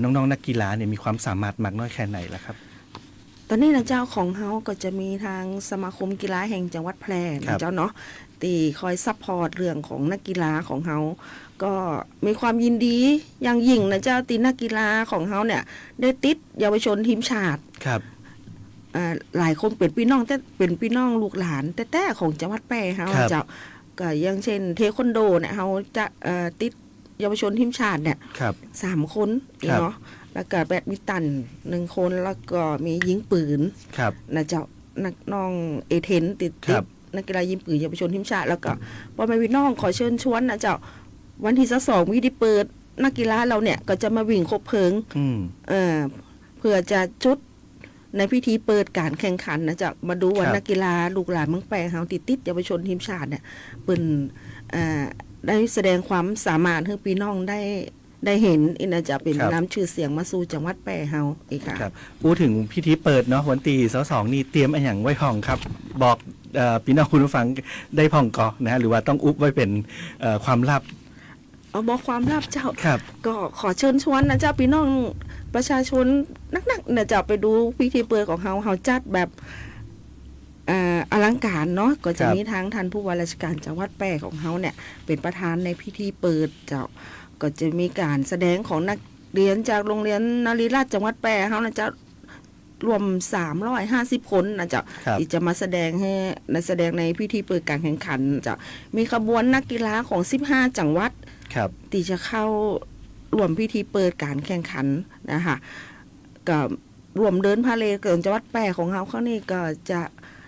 น้องๆนักกีฬาเนี่ยมีความสามารถมากน้อยแค่ไหนล่ะครับตอนนี้นะเจ้าของเฮาก็จะมีทางสมาคมกีฬาแห่งจังหวัดแพร่นะเจ้าเนาะที่คอยซัพพอร์ตเรื่องของนักกีฬาของเฮาก็มีความยินดีอย่างยิ่งนะเจ้าตีนักกีฬาของเฮาเนี่ยได้ติดเยาวชนทีมชาติครับหลายคนเป็นพี่น้องแต่เป็นพี่น้องลูกหลานแต่ของจังหวัดแพร่เฮาเจ้าก็อย่างเช่นเทควันโดเนี่ยเฮาจะติดเยาวชนทีมชาติเนี่ย3คนเนาะแล้วก็แบดมินตัน1คนแล้วก็มียิงปืนนะเจ้านักน้องเอเทนติดนักกีฬายิงปืนเยาวชนทีมชาติแล้วก็พ่อแม่พี่น้องขอเชิญชวนนะเจ้าวันที่22วิธีเปิดนักกีฬาเราเนี่ยก็จะมาวิ่งคบเพลิงเพื่อจะจุดในพิธีเปิดการแข่งขันนะเจ้ามาดูว่านักกีฬาลูกหลานเมืองแพร่เฮาติดเยาวชนทีมชาติเนี่ยเป็นได้แสดงความสามารถให้พี่น้องได้เห็นอินะจะเป็นน้ำชื่อเสียงมาสู่จังหวัดแพร่เฮาอีกค่ะพูดถึงพิธีเปิดเนาะวันที่22นี่เตรียมอะไรอย่างไว้ห้องครับบอกพี่น้องคุณผู้ฟังได้พ่องก่อนนะหรือว่าต้องอุบไว้เป็นความลับบอกความลับเจ้าก็ขอเชิญชวนนะเจ้าพี่น้อง ประชาชนนักๆเนี่ยจะไปดูพิธีเปิดของเฮาจัดแบบอลังการเนาะก็จะมีทั้งท่านผู้ว่าราชการจังหวัดแพร่ของเฮาเนี่ยเป็นประธานในพิธีเปิดเจ้าก็จะมีการแสดงของนักเรียนจากโรงเรียนนรีราชจังหวัดแพร่เฮานะจะรวม350คนนะเจ้าที่จะมาแสดงในพิธีเปิดการแข่งขันเจ้ามีขบวนนักกีฬาของ15จังหวัดที่จะเข้ารวมพิธีเปิดการแข่งขันนะคะก็รวมเดินพาเหรดเกิดจังหวัดแพร่ของเฮาเขานี่ก็จะ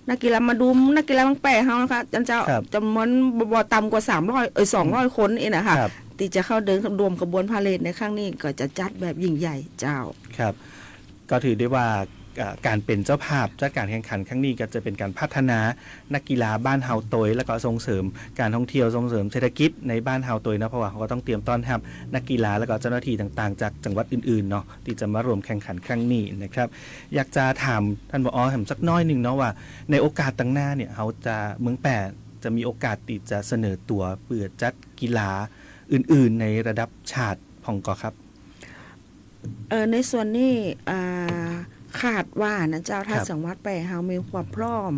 นักกีฬามาดูนักกีฬาบางแปะเฮานะคะเจ้าจำนวนบ่ต่ำกว่า200คนเองนะคะที่จะเข้าเดินรวมขบวนพาเหรดในครั้งนี้ก็จะจัดแบบยิ่งใหญ่เจ้าครับก็ถือได้ว่าการเป็นเจ้าภาพจัดการแข่งขันครั้งนี้ก็จะเป็นการพัฒนานักกีฬาบ้านเฮาโตยแล้วก็ส่งเสริมการท่องเที่ยวส่งเสริมเศรษฐกิจในบ้านเฮาโตยนะเพราะว่าเขาก็ต้องเตรียมต้อนรับนักกีฬาแล้วก็เจ้าหน้าที่ต่างๆจากจังหวัดอื่นๆเนาะที่จะมารวมแข่งขันครั้งนี้นะครับอยากจะถามท่านผอ.สักน้อยนึงเนาะว่าในโอกาสต่างหน้าเนี่ยเขาจะเมืองแปะจะมีโอกาสที่จะเสนอตัวเปิดจัดกีฬาอื่นๆในระดับชาติพองก็ครับในส่วนนี้คาดว่านะเจ้าถ้าจังหวัดแพร่เฮามีความพร้อม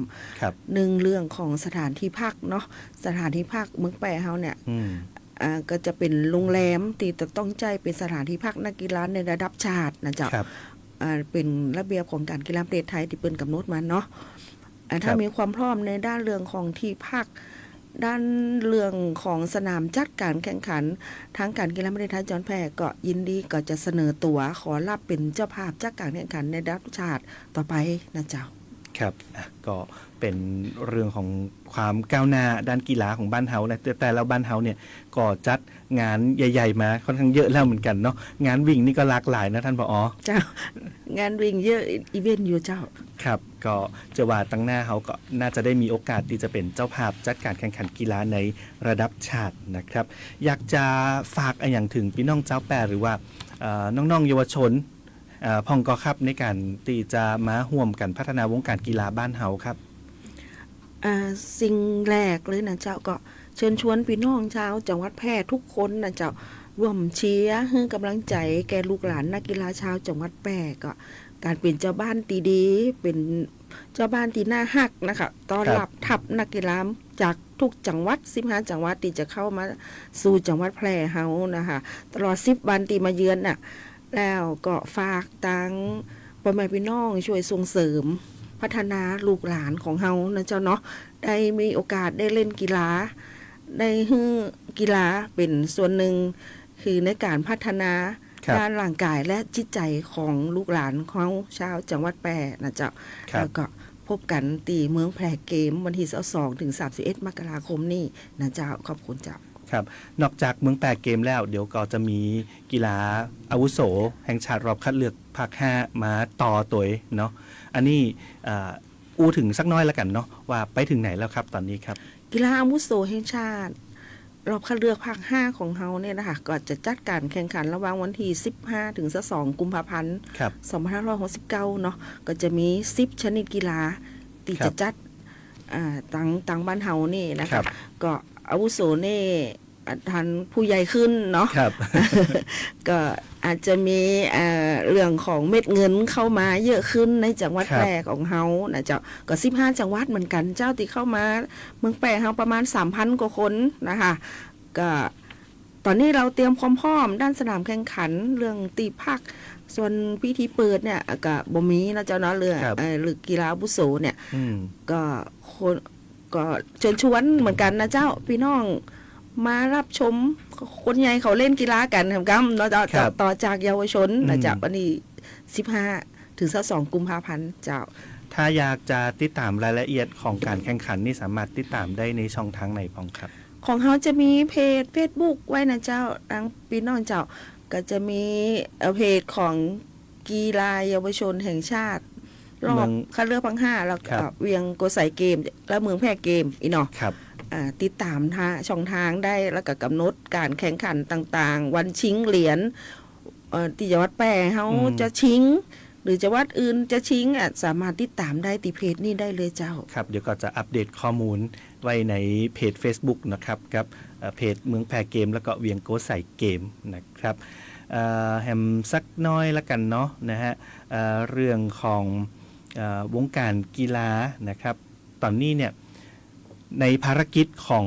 หนึ่งเรื่องของสถานที่พักเนาะสถานที่พักเมืองแพร่เฮาเนี่ยก็จะเป็นโรงแรมที่จะต้องใจเป็นสถานที่พักนักกีฬาในระดับชาตินะเจ้าเป็นระเบียบของการกีฬาประเทศไทยที่เปิ้นกำหนดมาเนาะถ้ามีความพร้อมในด้านเรื่องของที่พักด้านเรื่องของสนามจัดการแข่งขันทางการกีฬาประเทศไทยจังหวัดแพร่ก็ยินดีก็จะเสนอตัวขอรับเป็นเจ้าภาพจัดการแข่งขันในระดับชาติต่อไปนะเจ้าครับก็เป็นเรื่องของความก้าวหน้าด้านกีฬาของบ้านเฮานะแต่แล้วบ้านเฮาเนี่ยก็จัดงานใหญ่ๆมาค่อนข้างเยอะแล้วเหมือนกันเนาะงานวิ่งนี่ก็หลากหลายนะท่านผอ.เจ้างานวิ่งเยอะอีเวนต์อยู่เจ้าครับก็จะว่าตั้งหน้าเขาก็น่าจะได้มีโอกาสที่จะเป็นเจ้าภาพจัดการแข่งขันกีฬาในระดับชาตินะครับอยากจะฝากอย่างถึงพี่น้องเจ้าแปรหรือว่าน้องๆเยาวชนพองก็ครับในการที่จะมาร่วมกันพัฒนาวงการกีฬาบ้านเฮาครับสิ่งแรกเลยนะเจ้าก็เชิญชวนพี่น้องชาวจังหวัดแพร่ทุกคนนะเจ้าร่วมเชียร์ให้กำลังใจแก่ลูกหลานนักกีฬาชาวจังหวัดแพร่ก็การเป็นเจ้าบ้านตีดีเป็นเจ้าบ้านตีหน้าฮักนะคะต้อนรับทัพนักกีฬาจากทุกจังหวัด15จังหวัดที่จะเข้ามาสู่จังหวัดแพร่เฮานะคะตลอด10วันที่มาเยือนน่ะแล้วก็ฝากตังพ่อแม่พี่น้องช่วยส่งเสริมพัฒนาลูกหลานของเฮานะเจ้าเนาะได้มีโอกาสได้เล่นกีฬาได้ให้กีฬาเป็นส่วนหนึ่งคือในการพัฒนาด้านร่างกายและจิตใจของลูกหลานของชาวจังหวัดแพร่นะเจ้าแล้วก็พบกันตีเมืองแพร่เกมวันที่22ถึง31มกราคมนี้นะเจ้าขอบคุณเจ้าครับนอกจากเมืองแปดเกมแล้วเดี๋ยวก็จะมีกีฬาอาวุโสแห่งชาติรอบคัดเลือกภาค5มาต่อตัวเนาะอันนี้อู้ถึงสักน้อยแล้วกันเนาะว่าไปถึงไหนแล้วครับตอนนี้ครับกีฬาอาวุโสแห่งชาติรอบคัดเลือกภาค5ของเฮาเนี่ยนะคะก็จะจัดการแข่งขันระหว่างวันที่15ถึง2กุมภาพันธ์2569เนาะก็จะมี10ชนิดกีฬาที่จะจัดต่างบ้านเฮานี่นะคะก็อาวุโสนี่ท่านผู้ใหญ่ขึ้นเนาะก็อาจจะมีเรื่องของเม็ดเงินเข้ามาเยอะขึ้นในจังหวัดแพร่ของเฮานะเจ้าก็15จังหวัดเหมือนกันเจ้าที่เข้ามาเมืองแพร่เฮาประมาณ 3,000 กว่าคนนะคะก็ตอนนี้เราเตรียมความพร้อมด้านสนามแข่งขันเรื่องตีพักส่วนพิธีเปิดเนี่ยก็บ่มีนะเจ้าเนาะเรื่องหรือกีฬาอาวุโสเนี่ยก็เชิญชวนเหมือนกันนะเจ้าพี่น้องมารับชมคนใหญ่เขาเล่นกีฬากันครับเนาะต่อจากเยาวชนนะเจ้าวันนี้15ถึง22กุมภาพันธ์เจ้าถ้าอยากจะติดตามรายละเอียดของการแข่งขันนี่สามารถติดตามได้ในช่องทางไหนพ้องครับของเขาจะมีเพจ Facebook ไว้นะเจ้าทางพี่น้องเจ้าก็จะมีเพจของกีฬาเยาวชนแห่งชาติรอบคัดเลือกพัง5แล้วก็เวียงโกไสเกมและเมืองแพร่เกมอีเนาะติดตามช่องทางได้แล้วก็กำหนดการแข่งขันต่างๆวันชิงเหรียญที่จังหวัดแพร่เขาจะชิง หรือจังหวัดอื่นจะชิงสามารถติดตามได้ติเพจนี้ได้เลยเจ้า ครับเดี๋ยวก็จะอัปเดตข้อมูลไว้ในเพจ Facebook นะครับกับเพจเมืองแพเกมแล้วก็เวียงโกใส่เกมนะครับแฮมสักน้อยละกันเนาะนะฮะเรื่องของวงการกีฬานะครับตอนนี้เนี่ยในภารกิจของ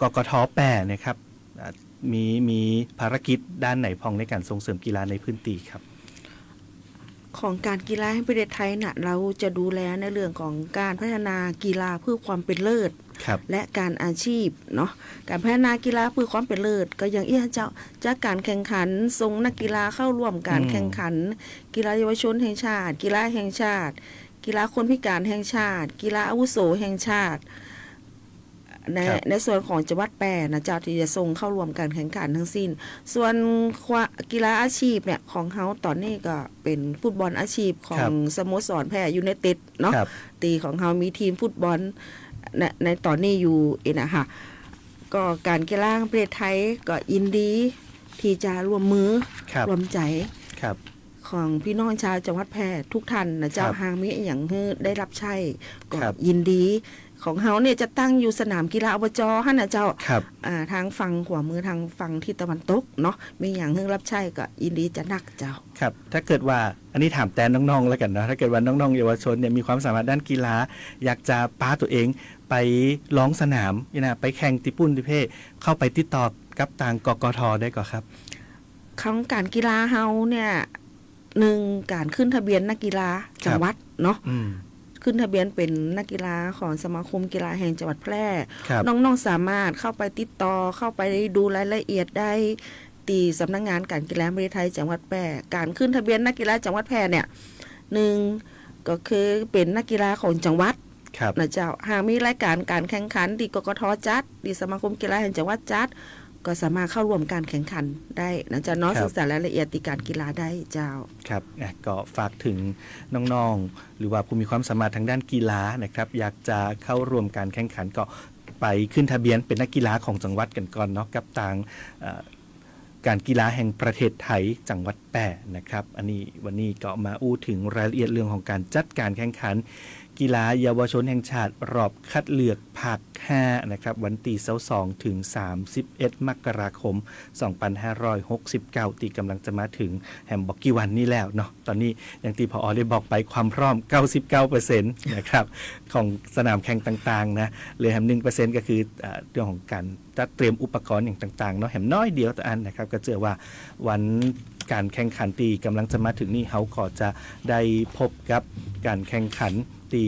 กกทแปรนะครับมีภารกิจด้านไหนพองในการส่งเสริมกีฬาในพื้นที่ครับของการกีฬาแห่งประเทศไทยน่ะเราจะดูแลในเรื่องของการพัฒนากีฬาเพื่อความเป็นเลิศและการอาชีพเนาะการพัฒนากีฬาเพื่อความเป็นเลิศก็อย่างเจ้าจากการแข่งขันส่งนักกีฬาเข้าร่วมการแข่งขันกีฬาเยาวชนแห่งชาติกีฬาแห่งชาติกีฬาคนพิการแห่งชาติกีฬาอาวุโสแห่งชาติในส่วนของจังหวัดแปรนะเจ้าที่จะส่งเข้าร่วมการแข่งขันทั้งสิ้นส่วนกีฬาอาชีพเนี่ยของเฮาตอนนี้ก็เป็นฟุตบอลอาชีพของสโมสรแพรยูไนเต็ดเนาะตีของเฮามีทีมฟุตบอลในตอนนี้อยู่นะคะก็การกีฬาประเทศไทยก็ยินดีที่จะร่วมมือร่วมใจของพี่น้องชาวจังหวัดแพร่ทุกท่านนะเจ้าหางมีอย่างได้รับใช้ก็ยินดีของเฮาเนี่ยจะตั้งอยู่สนามกีฬาอบจ.หั่นน่ะเจ้าทางฝั่งขวามือทางฝั่งทิศตะวันตกเนาะมีอย่างให้รับใช้ก็ยินดีจะนักเจ้าครับถ้าเกิดว่าอันนี้ถามแต่น้องๆแล้วกันนะถ้าเกิดว่าน้องๆเยาวชนเนี่ยมีความสามารถด้านกีฬาอยากจะป้าตัวเองไปร้องสนามนะไปแข่งติปุ่นติเพ่เข้าไปติดต่อกับทางกกท.ได้ก่อนครับของการกีฬาเฮาเนี่ย1การขึ้นทะเบียนนักกีฬาจังหวัดเนาะขึ้นทะเบียนเป็นนักกีฬาของสมาคมกีฬาแห่งจังหวัดแพร่น้องๆสามารถเข้าไปติดต่อเข้าไปดูรายละเอียดได้ตีสำนักงานการกีฬาแห่งประเทศไทยจังหวัดแพร่การขึ้นทะเบียนนักกีฬาจังหวัดแพร่เนี่ย1ก็คือเป็นนักกีฬาของจังหวัดนะเจ้าหากมีรายการการแข่งขันที่กกท.จัดที่สมาคมกีฬาแห่งจังหวัดจัดก็สามารถเข้าร่วมการแข่งขันได้นะจ๊ะน้องศึกษารายละเอียดการกีฬาได้เจ้าครับก็ฝากถึงน้องๆหรือว่าผู้มีความสามารถทางด้านกีฬานะครับอยากจะเข้าร่วมการแข่งขันก็ไปขึ้นทะเบียนเป็นนักกีฬาของจังหวัดกันก่อนเนาะกับทางการกีฬาแห่งประเทศไทยจังหวัดแปรนะครับอันนี้วันนี้ก็มาอู้ถึงรายละเอียดเรื่องของการจัดการแข่งขันกีฬาเยาวชนแห่งชาติรอบคัดเลือกภาค 5นะครับวันที่22ถึง31มกราคม2569ที่กำลังจะมาถึงแฮมบอกกี่วันนี้แล้วเนาะตอนนี้อย่างที่ผอได้บอกไปความพร้อม 99% นะครับของสนามแข่งต่างๆนะเหลือแฮม 1% ก็คือเรื่องของการจัดเตรียมอุปกรณ์อย่างต่างๆเนาะแฮมน้อยเดียวแต่อันนะครับก็เจอว่าวันการแข่งขันตีกำลังจะมาถึงนี่เขาก็จะได้พบกับการแข่งขันตี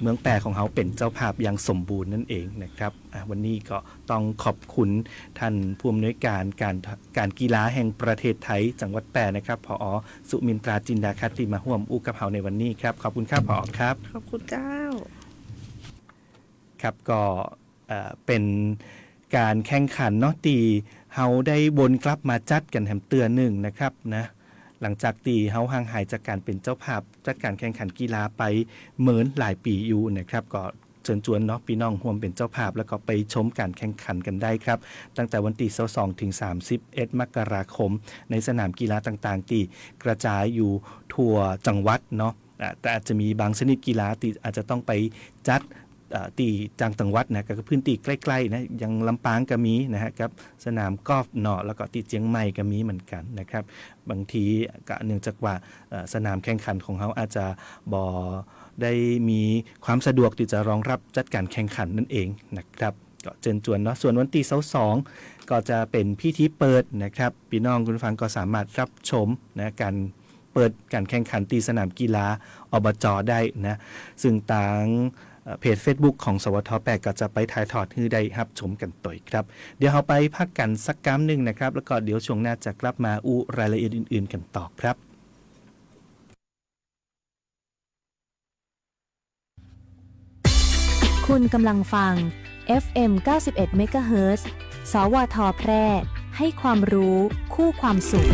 เมืองแปรของเขาเป็นเจ้าภาพอย่างสมบูรณ์นั่นเองนะครับวันนี้ก็ต้องขอบคุณท่านผู้อำนวยการกีฬาแห่งประเทศไทยจังหวัดแปรนะครับผอ.สุมินตราจินดาคัตติมาร่วมอู้กับเราในวันนี้ครับขอบคุณครับผอ.ครับขอบคุณเจ้าครับก็เป็นการแข่งขันเนาะตีเฮาได้วนกลับมาจัดกันแถมเตือนหนึ่งนะครับนะหลังจากตีเฮาห่างหายจากการเป็นเจ้าภาพจัดการแข่งขันกีฬาไปเหมือนหลายปีอยู่นะครับก็เชิญชวนเนาะพี่น้องร่วมเป็นเจ้าภาพแล้วก็ไปชมการแข่งขันกันได้ครับตั้งแต่วันที่22ถึง31มกราคมในสนามกีฬาต่างๆที่กระจายอยู่ทั่วจังหวัดเนาะแต่อาจจะมีบางชนิดกีฬาที่อาจจะต้องไปจัดตีจังหวัดนะกับพื้นที่ใกล้ๆนะยังลำปางก็มีนะฮะกับสนามกอล์ฟเนาะแล้วก็ที่เชียงใหม่ก็มีเหมือนกันนะครับบางทีก็เนื่องจากว่าสนามแข่งขันของเขาอาจจะบ่ได้มีความสะดวกที่จะรองรับจัดการแข่งขันนั่นเองนะครับก็เชิญชวนเนาะส่วนวันที่22ก็จะเป็นพิธีเปิดนะครับพี่น้องคุณฟังก็สามารถรับชมนะการเปิดการแข่งขันตีสนามกีฬาอบจ.ได้นะซึ่งต่างเพจ Facebook ของสวท8ก็จะไปถ่ายทอดให้ได้รับชมกันต่อยครับเดี๋ยวเราไปพักกันสักกั๊มนึงนะครับแล้วก็เดี๋ยวช่วงหน้าจะกลับมาอู้รายละเอียดอื่นๆกันต่อครับคุณกำลังฟัง FM 91 MHz สวทแพร่ให้ความรู้คู่ความสุข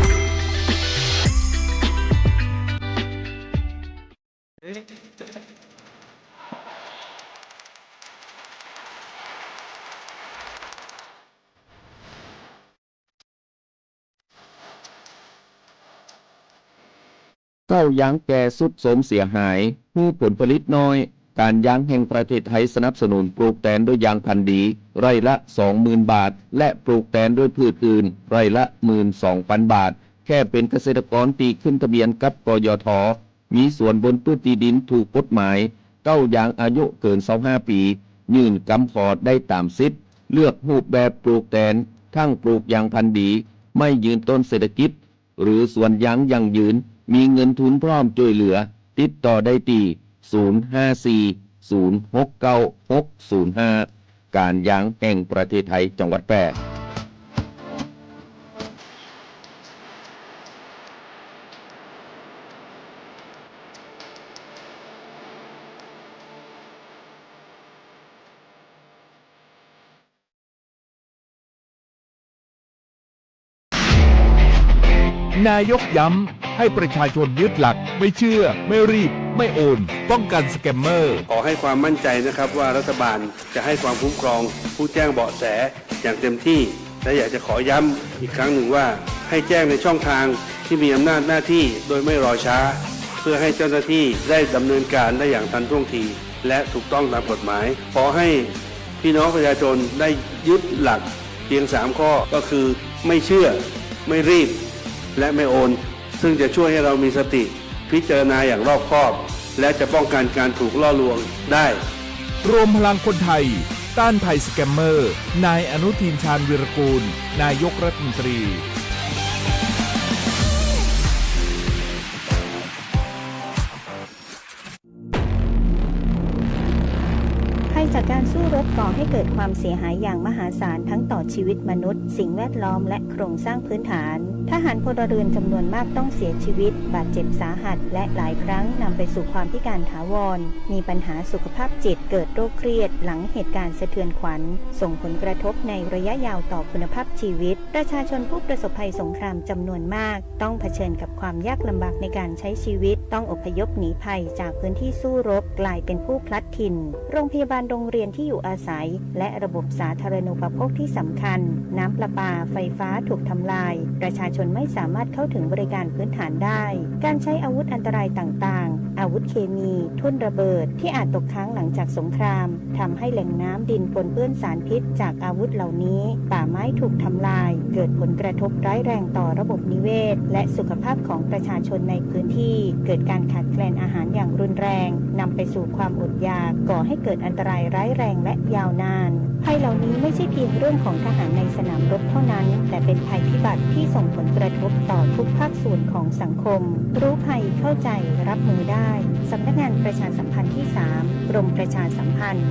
เก้ายางแก่สุดโทรมเสียหายผู้ผลผลิตน้อยการยางแห่งประเทศไทยสนับสนุนปลูกแตนด้วยยางพันธุ์ดีไร่ละ 20,000 บาทและปลูกแตนด้วยพืชอื่นไร่ละ 12,000 บาทแค่เป็นเกษตรกรตีขึ้นทะเบียนกับกยท.มีส่วนบนพื้นที่ดินถูกกฎหมายเก้ายางอายุเกิน25 ปียื่นกำขอได้ตามสิทธิ์เลือกรูปแบบปลูกแตนทั้งปลูกยางพันธุ์ดีไม่ยืนต้นเศรษฐกิจหรือสวนยางยั่งยืนมีเงินทุนพร้อมช่วยเหลือติดต่อได้ที่054-069-605 การยางแห่งประเทศไทยจังหวัดแพร่นายกย้ำให้ประชาชนยึดหลักไม่เชื่อไม่รีบไม่โอนป้องกันสแกมเมอร์ขอให้ความมั่นใจนะครับว่ารัฐบาลจะให้ความคุ้มครองผู้แจ้งเบาะแสอย่างเต็มที่และอยากจะขอย้ำอีกครั้งหนึ่งว่าให้แจ้งในช่องทางที่มีอำนาจหน้าที่โดยไม่รอช้าเพื่อให้เจ้าหน้าที่ได้ดำเนินการได้อย่างทันท่วงทีและถูกต้องตามกฎหมายขอให้พี่น้องประชาชนได้ยึดหลักเพียง3 ข้อก็คือไม่เชื่อไม่รีบและไม่โอนซึ่งจะช่วยให้เรามีสติพิจารณาอย่างรอบคอบและจะป้องกันการถูกล่อลวงได้รวมพลังคนไทยต้านภัยสแกมเมอร์นายอนุทินชาญวีรกูลนายกรัฐมนตรีภัยจากการสู้รบก่อให้เกิดความเสียหายอย่างมหาศาลทั้งต่อชีวิตมนุษย์สิ่งแวดล้อมและโครงสร้างพื้นฐานทหารพลเรือนจำนวนมากต้องเสียชีวิตบาดเจ็บสาหัสและหลายครั้งนำไปสู่ความพิการถาวรมีปัญหาสุขภาพจิตเกิดโรคเครียดหลังเหตุการณ์สะเทือนขวัญส่งผลกระทบในระยะยาวต่อคุณภาพชีวิตประชาชนผู้ประสบภัยสงครามจำนวนมากต้องเผชิญกับความยากลำบากในการใช้ชีวิตต้องอพยพหนีภัยจากพื้นที่สู้รบกลายเป็นผู้พลัดถิ่นโรงพยาบาลโรงเรียนที่อยู่อาศัยและระบบสาธารณูปโภคที่สำคัญน้ำประปาไฟฟ้าถูกทำลายประชาชนไม่สามารถเข้าถึงบริการพื้นฐานได้การใช้อาวุธอันตรายต่างๆอาวุธเคมีทุ่นระเบิดที่อาจตกค้างหลังจากสงครามทำให้แหล่งน้ำดินปนเปื้อนสารพิษจากอาวุธเหล่านี้ป่าไม้ถูกทำลายเกิดผลกระทบร้ายแรงต่อระบบนิเวศและสุขภาพของประชาชนในพื้นที่เกิดการขาดแคลนอาหารอย่างรุนแรงนำไปสู่ความอดอยากก่อให้เกิดอันตรายร้ายแรงและยาวนานภัยเหล่านี้ไม่ใช่เพียงเรื่องของทหารในสนามรบเท่านั้นแต่เป็นภัยพิบัติที่ส่งผลกระทบต่อทุกภาคส่วนของสังคมรู้ภัยเข้าใจรับมือได้สำนักงานประชาสัมพันธ์ที่ 3 กรมประชาสัมพันธ์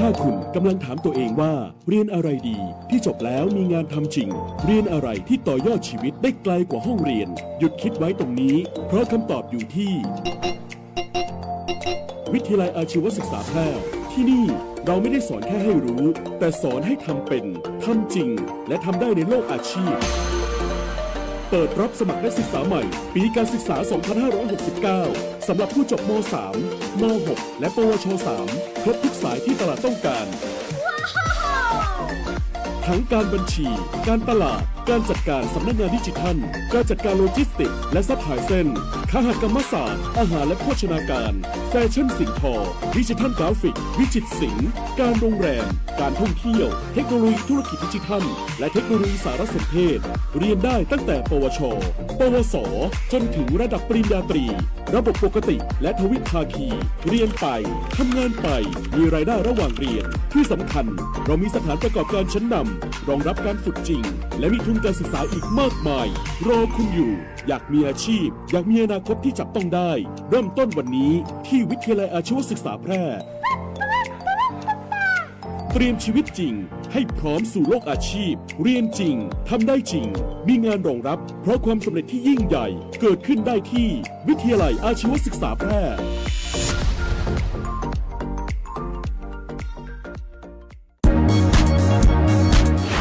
ถ้าคุณกำลังถามตัวเองว่าเรียนอะไรดีที่จบแล้วมีงานทำจริงเรียนอะไรที่ต่อยอดชีวิตได้ไกลกว่าห้องเรียนหยุดคิดไว้ตรงนี้เพราะคำตอบอยู่ที่วิทยาลัยอาชีวศึกษาแพร่ที่นี่เราไม่ได้สอนแค่ให้รู้แต่สอนให้ทำเป็นทำจริงและทำได้ในโลกอาชีพเปิดรับสมัครนักศึกษาใหม่ปีการศึกษา 2569 สำหรับผู้จบม.3 ม.6 และปวช.3 ครบทุกสายที่ตลาดต้องการ ทั้งการบัญชี การตลาด การจัดการสำนักงานดิจิทัล การจัดการโลจิสติกส์และซัพพลายเส้นคหกรรมศาสตร์อาหารและโภชนาการแฟชั่นสิ่งทอดิจิทัลกราฟิกวิจิตรศิลป์การโรงแรมการท่องเที่ยวเทคโนโลยีธุรกิจดิจิทัลและเทคโนโลยีสารสนเทศเรียนได้ตั้งแต่ปวช ปวส จนถึงระดับปริญญาตรีระบบปกติและทวิภาคีเรียนไปทำงานไปมีรายได้ระหว่างเรียนที่สำคัญเรามีสถานประกอบการชั้นนำรองรับการฝึกจริงและมีทุนการศึกษาอีกมากมายรอคุณอยู่อยากมีอาชีพอยากมีอนาคตที่จับต้องได้เริ่มต้นวันนี้ที่วิทยาลัยอาชีวศึกษาแพร่เตรียมชีวิตจริงให้พร้อมสู่โลกอาชีพเรียนจริงทำได้จริงมีงานรองรับเพราะความสำเร็จที่ยิ่งใหญ่เกิดขึ้นได้ที่วิทยาลัยอาชีวศึกษาแพร่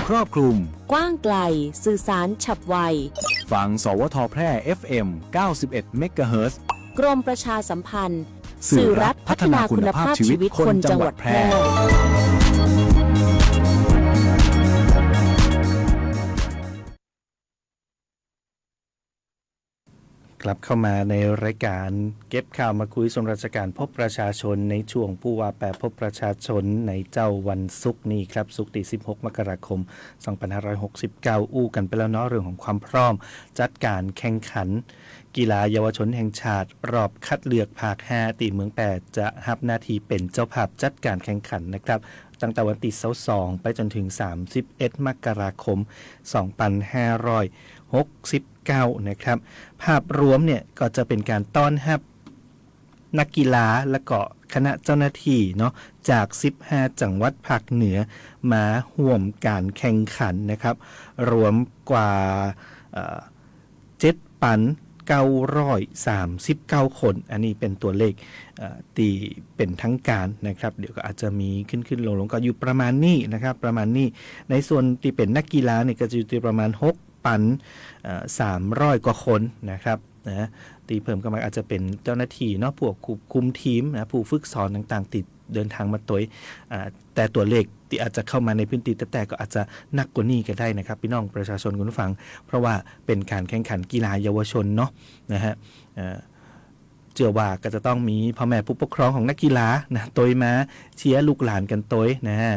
ครอบคลุมกว้างไกลสื่อสารฉับไวฟังสวทแพร่ FM 91 เมกะเฮิรตซ์ กรมประชาสัมพันธ์สื่อรัฐพัฒนาคุณภาพชีวิตคนจังหวัดแพร่ ลับเข้ามาในรายการเก็บข่าวมาคุยส่วนราชการพบประชาชนในช่วงผู้ว่าแปรพบประชาชนในเจ้าวันศุกร์นี้ครับศุกร์ที่16มกราคม2569อู้กันไปแล้วเนาะเรื่องของความพร้อมจัดการแข่งขันกีฬาเยาวชนแห่งชาติรอบคัดเลือกภาค5ตีเมือง8จะรับหน้าที่เป็นเจ้าภาพจัดการแข่งขันนะครับตั้งแต่วันที่22ไปจนถึง31มกราคม2569นะครับภาพรวมเนี่ยก็จะเป็นการต้อนรับนักกีฬาและก็คณะเจ้าหน้าที่เนาะจาก15จังหวัดภาคเหนือมาร่วมการแข่งขันนะครับรวมกว่า7,939 คนอันนี้เป็นตัวเลขที่เป็นทั้งการนะครับเดี๋ยวก็อาจจะมีขึ้นลงก็อยู่ประมาณนี้นะครับประมาณนี้ในส่วนที่เป็นนักกีฬาเนี่ยก็จะอยู่ที่ประมาณ6,300 กว่าคนนะครับนะตีเพิ่มก็มาอาจจะเป็นเจ้าหน้าที่เนาะพวกคุมทีมนะผู้ฝึกสอนต่างๆติดเดินทางมาตัวแต่ตัวเลขที่อาจจะเข้ามาในพื้นที่แต่ก็อาจจะหนักกว่านี้ก็ได้นะครับพี่น้องประชาชนคุณผู้ฟังเพราะว่าเป็นการแข่งขันกีฬาเยาวชนเนาะนะฮะเชื่อว่าก็จะต้องมีพ่อแม่ผู้ปกครองของนักกีฬานะตัวมาเชียร์ลูกหลานกันตัวนะฮะ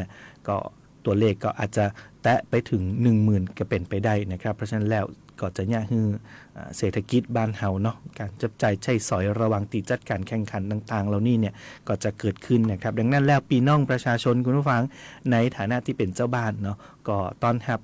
ก็ตัวเลขก็อาจจะแตะไปถึง 10,000 ก็เป็นไปได้นะครับเพราะฉะนั้นแล้วก็จะเนี่ยคือเศรษฐกิจบ้านเฮาเนาะการจับจ่ายใช้สอยระหว่างตีจัดการแข่งขันต่างๆเหล่านี้เนี่ยก็จะเกิดขึ้นนะครับดังนั้นแล้วพี่น้องประชาชนคุณผู้ฟังในฐานะที่เป็นเจ้าบ้านเนาะก็ต้อนรับ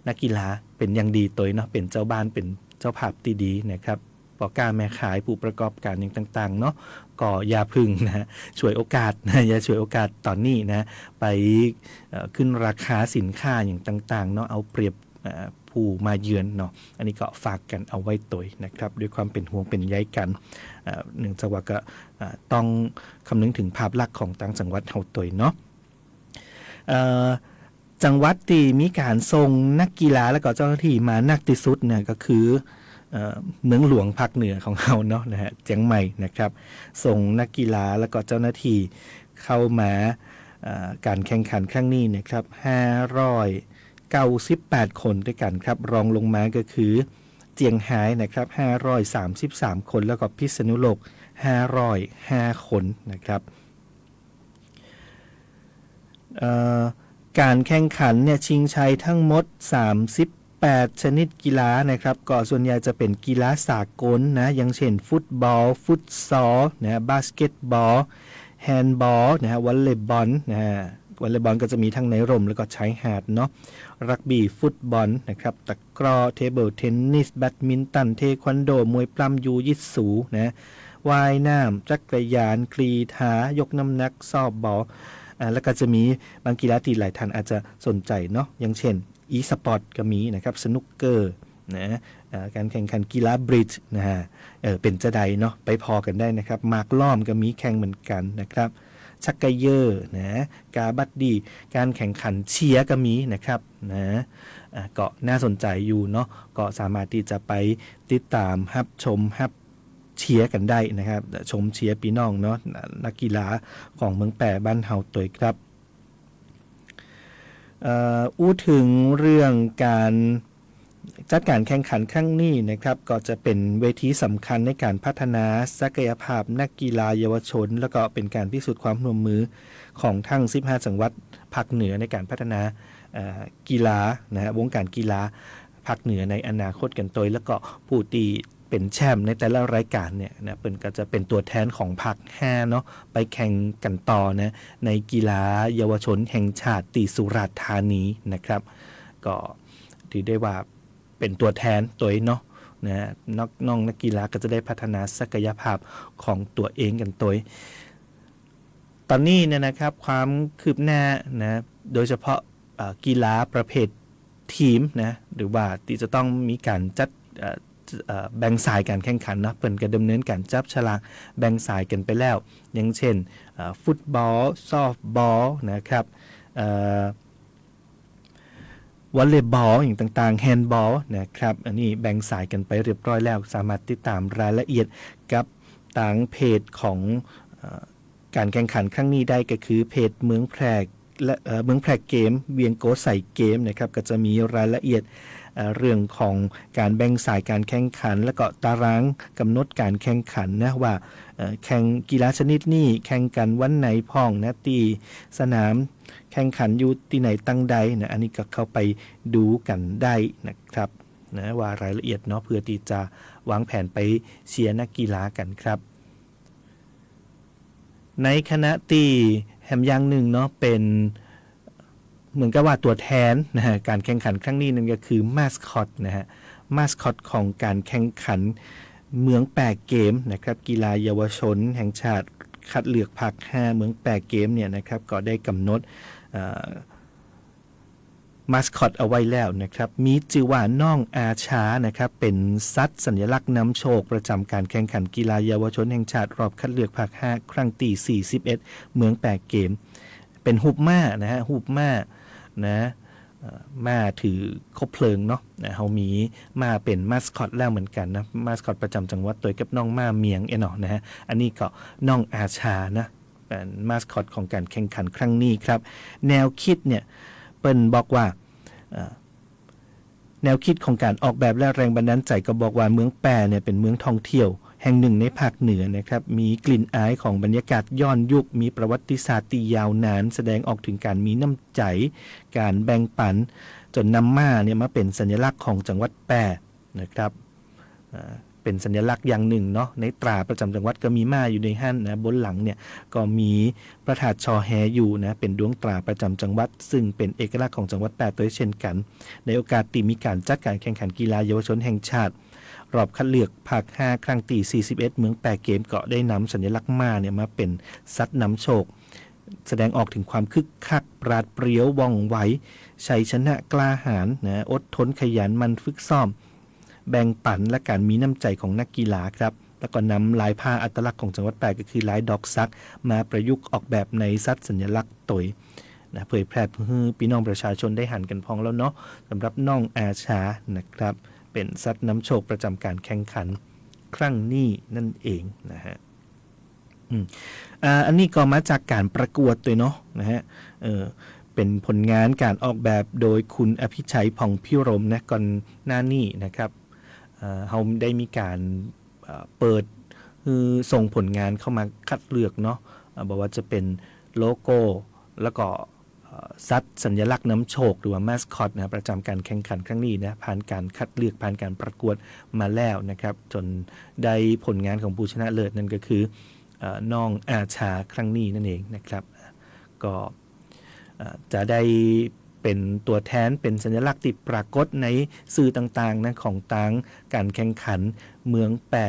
นักกีฬาเป็นอย่างดีตัวเนาะเป็นเจ้าบ้านเป็นเจ้าภาพที่ดีนะครับพ่อค้าแม่ขายผู้ประกอบการอย่างต่างๆเนาะก็อย่าพึ่งนะช่วยโอกาสนะอย่าช่วยโอกาสตอนนี้นะไปขึ้นราคาสินค้าอย่างต่างๆเนาะเอาเปรียบผู้มาเยือนเนาะอันนี้ก็ฝากกันเอาไว้ตัวนะครับด้วยความเป็นห่วงเป็นใยกันเนื่องจากว่าก็ต้องคำนึงถึงภาพลักษณ์ของต่างจังหวัดเฮาตัวเนาะจังหวัดที่มีการส่งนักกีฬาและก็เจ้าหน้าที่มานักที่สุดเนี่ยก็คือเมืองหลวงภาคเหนือของเราเนาะนะฮะเจียงใหม่นะครับส่งนักกีฬาและก็เจ้าหน้าที่เข้ามาการแข่งขันครั้งนี้นะครับ598 คนด้วยกันครับรองลงมาก็คือเจียงไฮ้นะครับ533 คนแล้วก็พิษณุโลก505 คนนะครับการแข่งขันเนี่ยชิงชัยทั้งหมด38ชนิดกีฬานะครับก็ส่วนใหญ่จะเป็นกีฬาสากลนะอย่างเช่นฟุตบอลฟุตซอลนะบาสเกตบอลแฮนด์บอลนะฮะวอลเลย์บอลนะฮะวอลเลย์บอลก็จะมีทั้งในร่มแล้วก็ชายหาดเนาะรักบี้ฟุตบอลนะครับตะกร้อเทเบิลเทนนิสแบดมินตันเทควันโดมวยปล้ำยูยิตสูนะว่ายน้ำจักรยานกรีฑายกน้ำหนักซอบบอลแล้วก็จะมีบางกีฬาที่หลายท่านอาจจะสนใจเนาะอย่างเช่นอีสปอร์ตก็มีนะครับสนุกเกอร์นะการแข่งขันกีฬาบริดจ์นะฮะเป็นจะใดเนาะไปพอกันได้นะครับมากล้อมก็มีแข่งเหมือนกันนะครับชักไกเยอร์นะกาบัดดีการแข่งขันเชียร์ก็มีนะครับนะก็น่าสนใจอยู่เนาะก็สามารถที่จะไปติดตามรับชมรับเชียร์กันได้นะครับชมเชียร์พี่น้องเนาะนักกีฬาของเมืองแปรบ้านเฮาตัวครับอู้ถึงเรื่องการจัดการแข่งขันครั้งนี้นะครับก็จะเป็นเวทีสำคัญในการพัฒนาศักยภาพนักกีฬาเยาวชนแล้วก็เป็นการพิสูจน์ความร่วมมือของทั้ง15จังหวัดภาคเหนือในการพัฒนากีฬานะวงการกีฬาภาคเหนือในอนาคตกันตัวแล้วก็ผู้ตีเป็นแชมป์ในแต่ละรายการเนี่ยนะเป็นก็จะเป็นตัวแทนของภาค5เนาะไปแข่งกันต่อนะในกีฬาเยาวชนแห่งชาติที่สุราษฎร์ธานีนะครับก็ถือได้ว่าเป็นตัวแทนตัวเนาะนะน้องนักกีฬาก็จะได้พัฒนาศักยภาพของตัวเองกันตัวตอนนี้เนี่ยนะครับความคืบหน้านะโดยเฉพาะกีฬาประเภททีมนะหรือว่าที่จะต้องมีการจัดแบ่งสายการแข่งขันนะเปิดการดำเนินการจับฉลากแบ่งสายกันไปแล้วอย่างเช่นฟุตบอลซอฟต์บอลนะครับวอลเลย์บอลอย่างต่างๆแฮนด์บอลนะครับอันนี้แบ่งสายกันไปเรียบร้อยแล้วสามารถติดตามรายละเอียดกับต่างเพจของการแข่งขันครั้งนี้ได้ก็คือเพจเมืองแพร่และเมืองแพร่เกมเวียงโกใส่เกมนะครับก็จะมีรายละเอียด เรื่องของการแบ่งสายการแข่งขันแล้วก็ตารางกำหนดการแข่งขันนะว่าแข่งกีฬาชนิดนี้แข่งกันวันไหนพ้องนะตีสนามแข่งขันอยู่ที่ไหนตั้งใดนะอันนี้ก็เข้าไปดูกันได้นะครับนะว่ารายละเอียดเนาะเพื่อที่จะวางแผนไปเชียร์นักกีฬากันครับในคณะที่แฮมอย่างหนึ่งเนาะเป็นเหมือนกับว่าตัวแทนนะฮะการแข่งขันครั้งนี้นั่นก็คือมาสคอตนะฮะมาสคอตของการแข่งขันเมืองแปดเกมนะครับกีฬาเยาวชนแห่งชาติคัดเลือกภาค 5เมืองแปดเกมเนี่ยนะครับก็ได้กำหนดมาสคอตเอาไว้แล้วนะครับมีชื่อว่าน้องอาชานะครับเป็นสัตว์สัญลักษณ์นำโชคประจำการแข่งขันกีฬาเยาวชนแห่งชาติรอบคัดเลือกภาค 5 ครั้งที่41เมืองแปดเกมเป็นหุบม้านะฮะหุบม้านะม้าถือคบเพลิงเนาะเขามีม้าเป็นมาสคอตแล้วเหมือนกันนะมาสคอตประจำจังหวัดตัวกับน้องม้าเมียงเนาะนะฮะอันนี้ก็น้องอาชานะเป็นมาสคอตของการแข่งขันครั้งนี้ครับแนวคิดเนี่ยเปิ้นบอกว่าแนวคิดของการออกแบบและแรงบันดาลใจก็บอกว่าเมืองแปรเนี่ยเป็นเมืองท่องเที่ยวแห่งหนึ่งในภาคเหนือนะครับมีกลิ่นอายของบรรยากาศย้อนยุคมีประวัติศาสตร์ที่ยาวนานแสดงออกถึงการมีน้ำใจการแบ่งปันจนนำม้าเนี่ยมาเป็นสัญลักษณ์ของจังหวัดแปรนะครับเป็นสัญลักษณ์อย่างหนึ่งเนาะในตราประจำจังหวัดก็มีม้าอยู่ในหั่นนะบนหลังเนี่ยก็มีพระธาตุชอแฮอยู่นะเป็นดวงตราประจำจังหวัดซึ่งเป็นเอกลักษณ์ของจังหวัดแปรตัวเช่นกันในโอกาสที่มีการจัดการแข่งขันกีฬาเยาวชนแห่งชาติรอบคัดเลือกภาค 5 ครั้งที่41เมืองแปรเกมก็ได้นำสัญลักษณ์ม้าเนี่ยมาเป็นสัตว์นำโชคแสดงออกถึงความคึกคักปราดเปรียวว่องไวชัยชนะกล้าหาญนะอดทนขยันมันฝึกซ้อมแบ่งปันและการมีน้ำใจของนักกีฬาครับแล้วก็นำลายผ้าอัตลักษณ์ของจังหวัดแปรก็คือลายดอกซักมาประยุกต์ออกแบบในสัตว์สัญลักษณ์ตยนะเผยแพร่ให้พี่น้องประชาชนได้หันกันพองแล้วเนาะสำหรับน้องอาชานะครับเป็นสัตว์นำโชคประจำการแข่งขันครั้งนี้นั่นเองนะฮะอันนี้ก็มาจากการประกวดตัวเนาะนะฮะเป็นผลงานการออกแบบโดยคุณอภิชัยผ่องพิรมนะก่อนหน้านี้นะครับเขาได้มีการเปิดส่งผลงานเข้ามาคัดเลือกเนาะบอกว่าจะเป็นโลโก้แล้วก็สัตว์สัญลักษณ์น้ำโชคหรือว่ามาสคอตนะประจำการแข่งขันครั้งนี้นะผ่านการคัดเลือกผ่านการประกวดมาแล้วนะครับจนได้ผลงานของผู้ชนะเลิศนั่นก็คือน้องอาชาครั้งนี้นั่นเองนะครับก็จะได้เป็นตัวแทนเป็นสัญลักษณ์ที่ปรากฏในสื่อต่างๆนะของต่างการแข่งขันเมืองแปร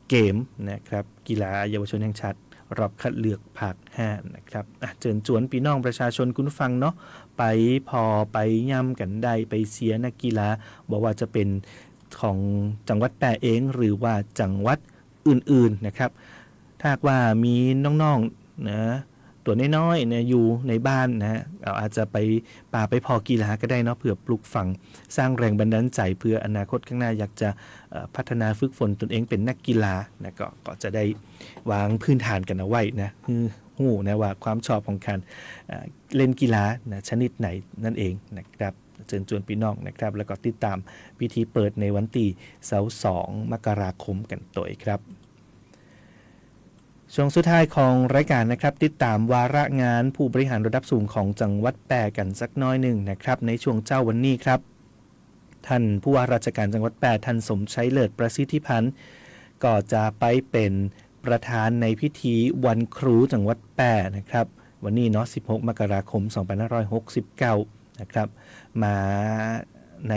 เกมนะครับกีฬาเยาวชนแห่งชาติรอบคัดเลือกภาค 5นะครับเชิญชวนพี่น้องประชาชนคุณฟังเนาะไปพอไปย่ำกันได้ไปเชียร์นักกีฬาบอกว่าจะเป็นของจังหวัดแปรเองหรือว่าจังหวัดอื่นๆนะครับถ้าว่ามีน้องๆนะตัวน้อยๆเนี่ยอยู่ในบ้านนะเราอาจจะไปป่าไปพอกีฬาก็ได้เนาะเพื่อปลูกฝังสร้างแรงบันดาลใจเพื่ออนาคตข้างหน้าอยากจะพัฒนาฝึกฝนตนเองเป็นนักกีฬานะก็จะได้วางพื้นฐานกันเอาไว้นะหูนะว่าความชอบของการเล่นกีฬานะชนิดไหนนั่นเองนะครับเชิญชวนพี่น้องนะครับแล้วก็ติดตามพิธีเปิดในวันที่2 มกราคมกันต่อครับช่วงสุดท้ายของรายการนะครับติดตามวาระงานผู้บริหารระดับสูงของจังหวัดแปรกันสักน้อยหนึ่งนะครับในช่วงเจ้าวันนี้ครับท่านผู้ว่าราชการจังหวัดแปรท่านสมชัยเลิศประสิทธิพันธ์ก็จะไปเป็นประธานในพิธีวันครูจังหวัดแปรนะครับวันนี้เนาะ16 มกราคม 2569นะครับมาใน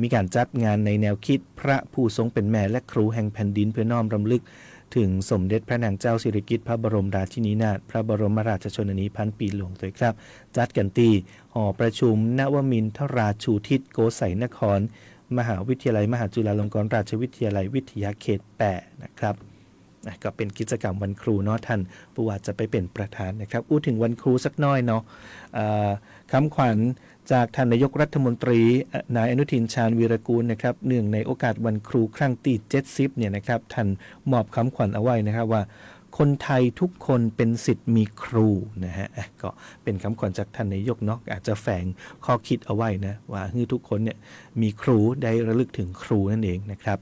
มีการจัดงานในแนวคิดพระผู้ทรงเป็นแม่และครูแห่งแผ่นดินเพื่อน้อมรำลึกถึงสมเด็จพระนางเจ้าสิริกิติ์พระบรมราชินีนาถพระบรมราชชนนีพันปีหลวงตัวครับจัดกันที่หอประชุมนวมินทราชูทิศโกสัยนครมหาวิทยาลัยมหาจุฬาลงกรณราชวิทยาลัยวิทยาเขตแปรนะครับก็เป็นกิจกรรมวันครูเนาะท่านผู้ว่าจะไปเป็นประธานนะครับอู้ถึงวันครูสักน้อยเนาะคำขวัญจากท่านนายกรัฐมนตรีนายอนุทินชาญวีรกูลนะครับเนื่องในโอกาสวันครูครั้งที่70เนี่ยนะครับท่านมอบคำขวัญเอาไว้นะครับว่า คนไทยทุกคนเป็นสิทธิ์มีครูนะฮะก็เป็นคำขวัญจากท่านนายกเนาะอาจจะแฝงข้อคิดเอาไว้นะว่าทุกคนเนี่ยมีครูได้ระลึกถึงครูนั่นเองนะครับ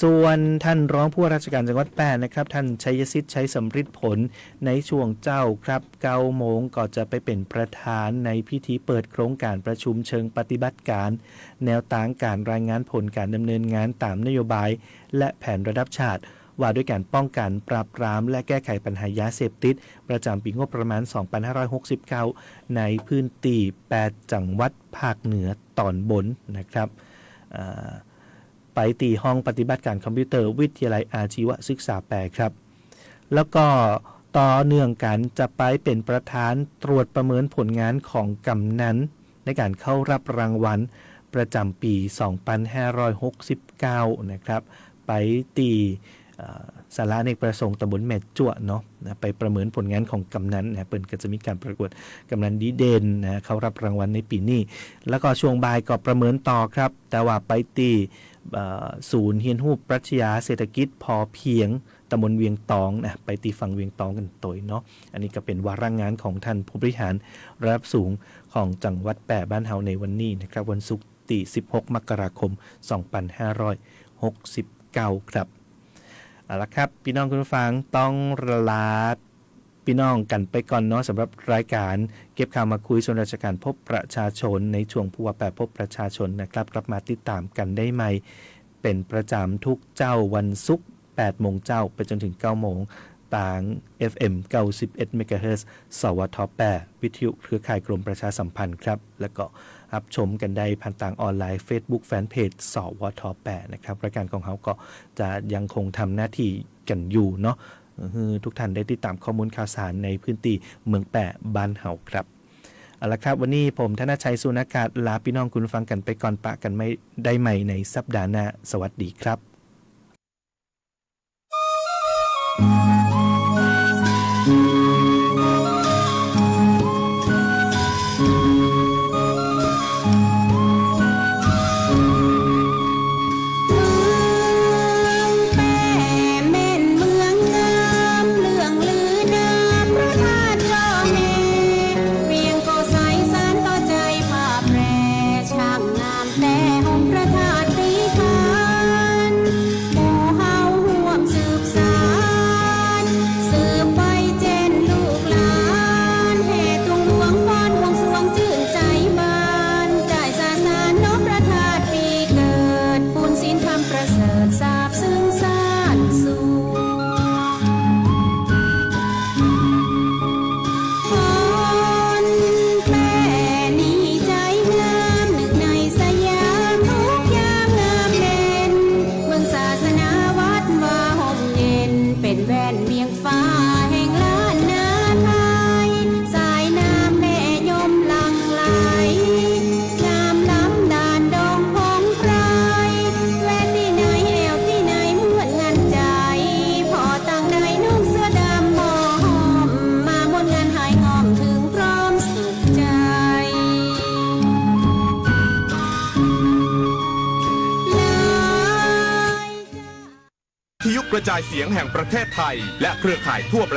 ส่วนท่านรองผู้ว่าราชการจังหวัดแพร่นะครับท่านชัยสิทธิ์ชัยสำริดผลในช่วงเจ้าครับ9 โมงก็จะไปเป็นประธานในพิธีเปิดโครงการประชุมเชิงปฏิบัติการแนวทางการรายงานผลการดำเนินงานตามนโยบายและแผนระดับชาติว่าด้วยการป้องกันปราบปรามและแก้ไขปัญหายาเสพติดประจำปีงบประมาณ 2569 ในพื้นที่8 จังหวัดภาคเหนือตอนบนนะครับไปตีห้องปฏิบัติการคอมพิวเตอร์วิทยาลัยอาชีวศึกษาแปรครับแล้วก็ต่อเนื่องกันจะไปเป็นประธานตรวจประเมินผลงานของกำนันในการเข้ารับรางวัลประจำปี 2569 นะครับไปตีสาระอเนกประสงค์ตำบลแม่จั่วเนาะไปประเมินผลงานของกำนันเปิ้นก็จะมีการประกวดกำนันดีเด่นนะเขารับรางวัลในปีนี้แล้วก็ช่วงบ่ายก็ประเมินต่อครับแต่ว่าไปตีศูนย์เฮียนฮู้ปรัชญาเศรษฐกิจพอเพียงตำบลเวียงตองนะไปตีฝั่งเวียงตองกันตัวเนาะอันนี้ก็เป็นวาระงานของท่านผู้บริหารระดับสูงของจังหวัดแปร่บ้านเฮาในวันนี้นะครับวันศุกร์ที่16 มกราคม 2569 ครับเอาละครับพี่น้องคุณผู้ฟังต้องลาพี่น้องกันไปก่อนเนาะสำหรับรายการเก็บข่าวมาคุยส่วนราชการพบประชาชนในช่วงผู้ว่าแปรพบประชาชนนะครับกลับมาติดตามกันได้ใหม่เป็นประจำทุกเจ้าวันศุกร์ 8 โมงเจ้าไปจนถึง 9 โมงต่าง FM 91 เมกะเฮิรตซ์สวท8วิทยุเครือข่ายกรมประชาสัมพันธ์ครับแล้วก็รับชมกันได้ผ่านทางออนไลน์ Facebook Fanpage สวท8นะครับรายการของเขาก็จะยังคงทำหน้าที่กันอยู่เนาะทุกท่านได้ติดตามข้อมูลข่าวสารในพื้นที่เมืองแปะบ้านเฮาครับเอาละครับวันนี้ผมธนชัยสุนากาศลาพี่น้องคุณฟังกันไปก่อนปะกันไม่ได้ใหม่ในสัปดาห์หน้าสวัสดีครับกระจายเสียงแห่งประเทศไทยและเครือข่ายทั่วประเทศ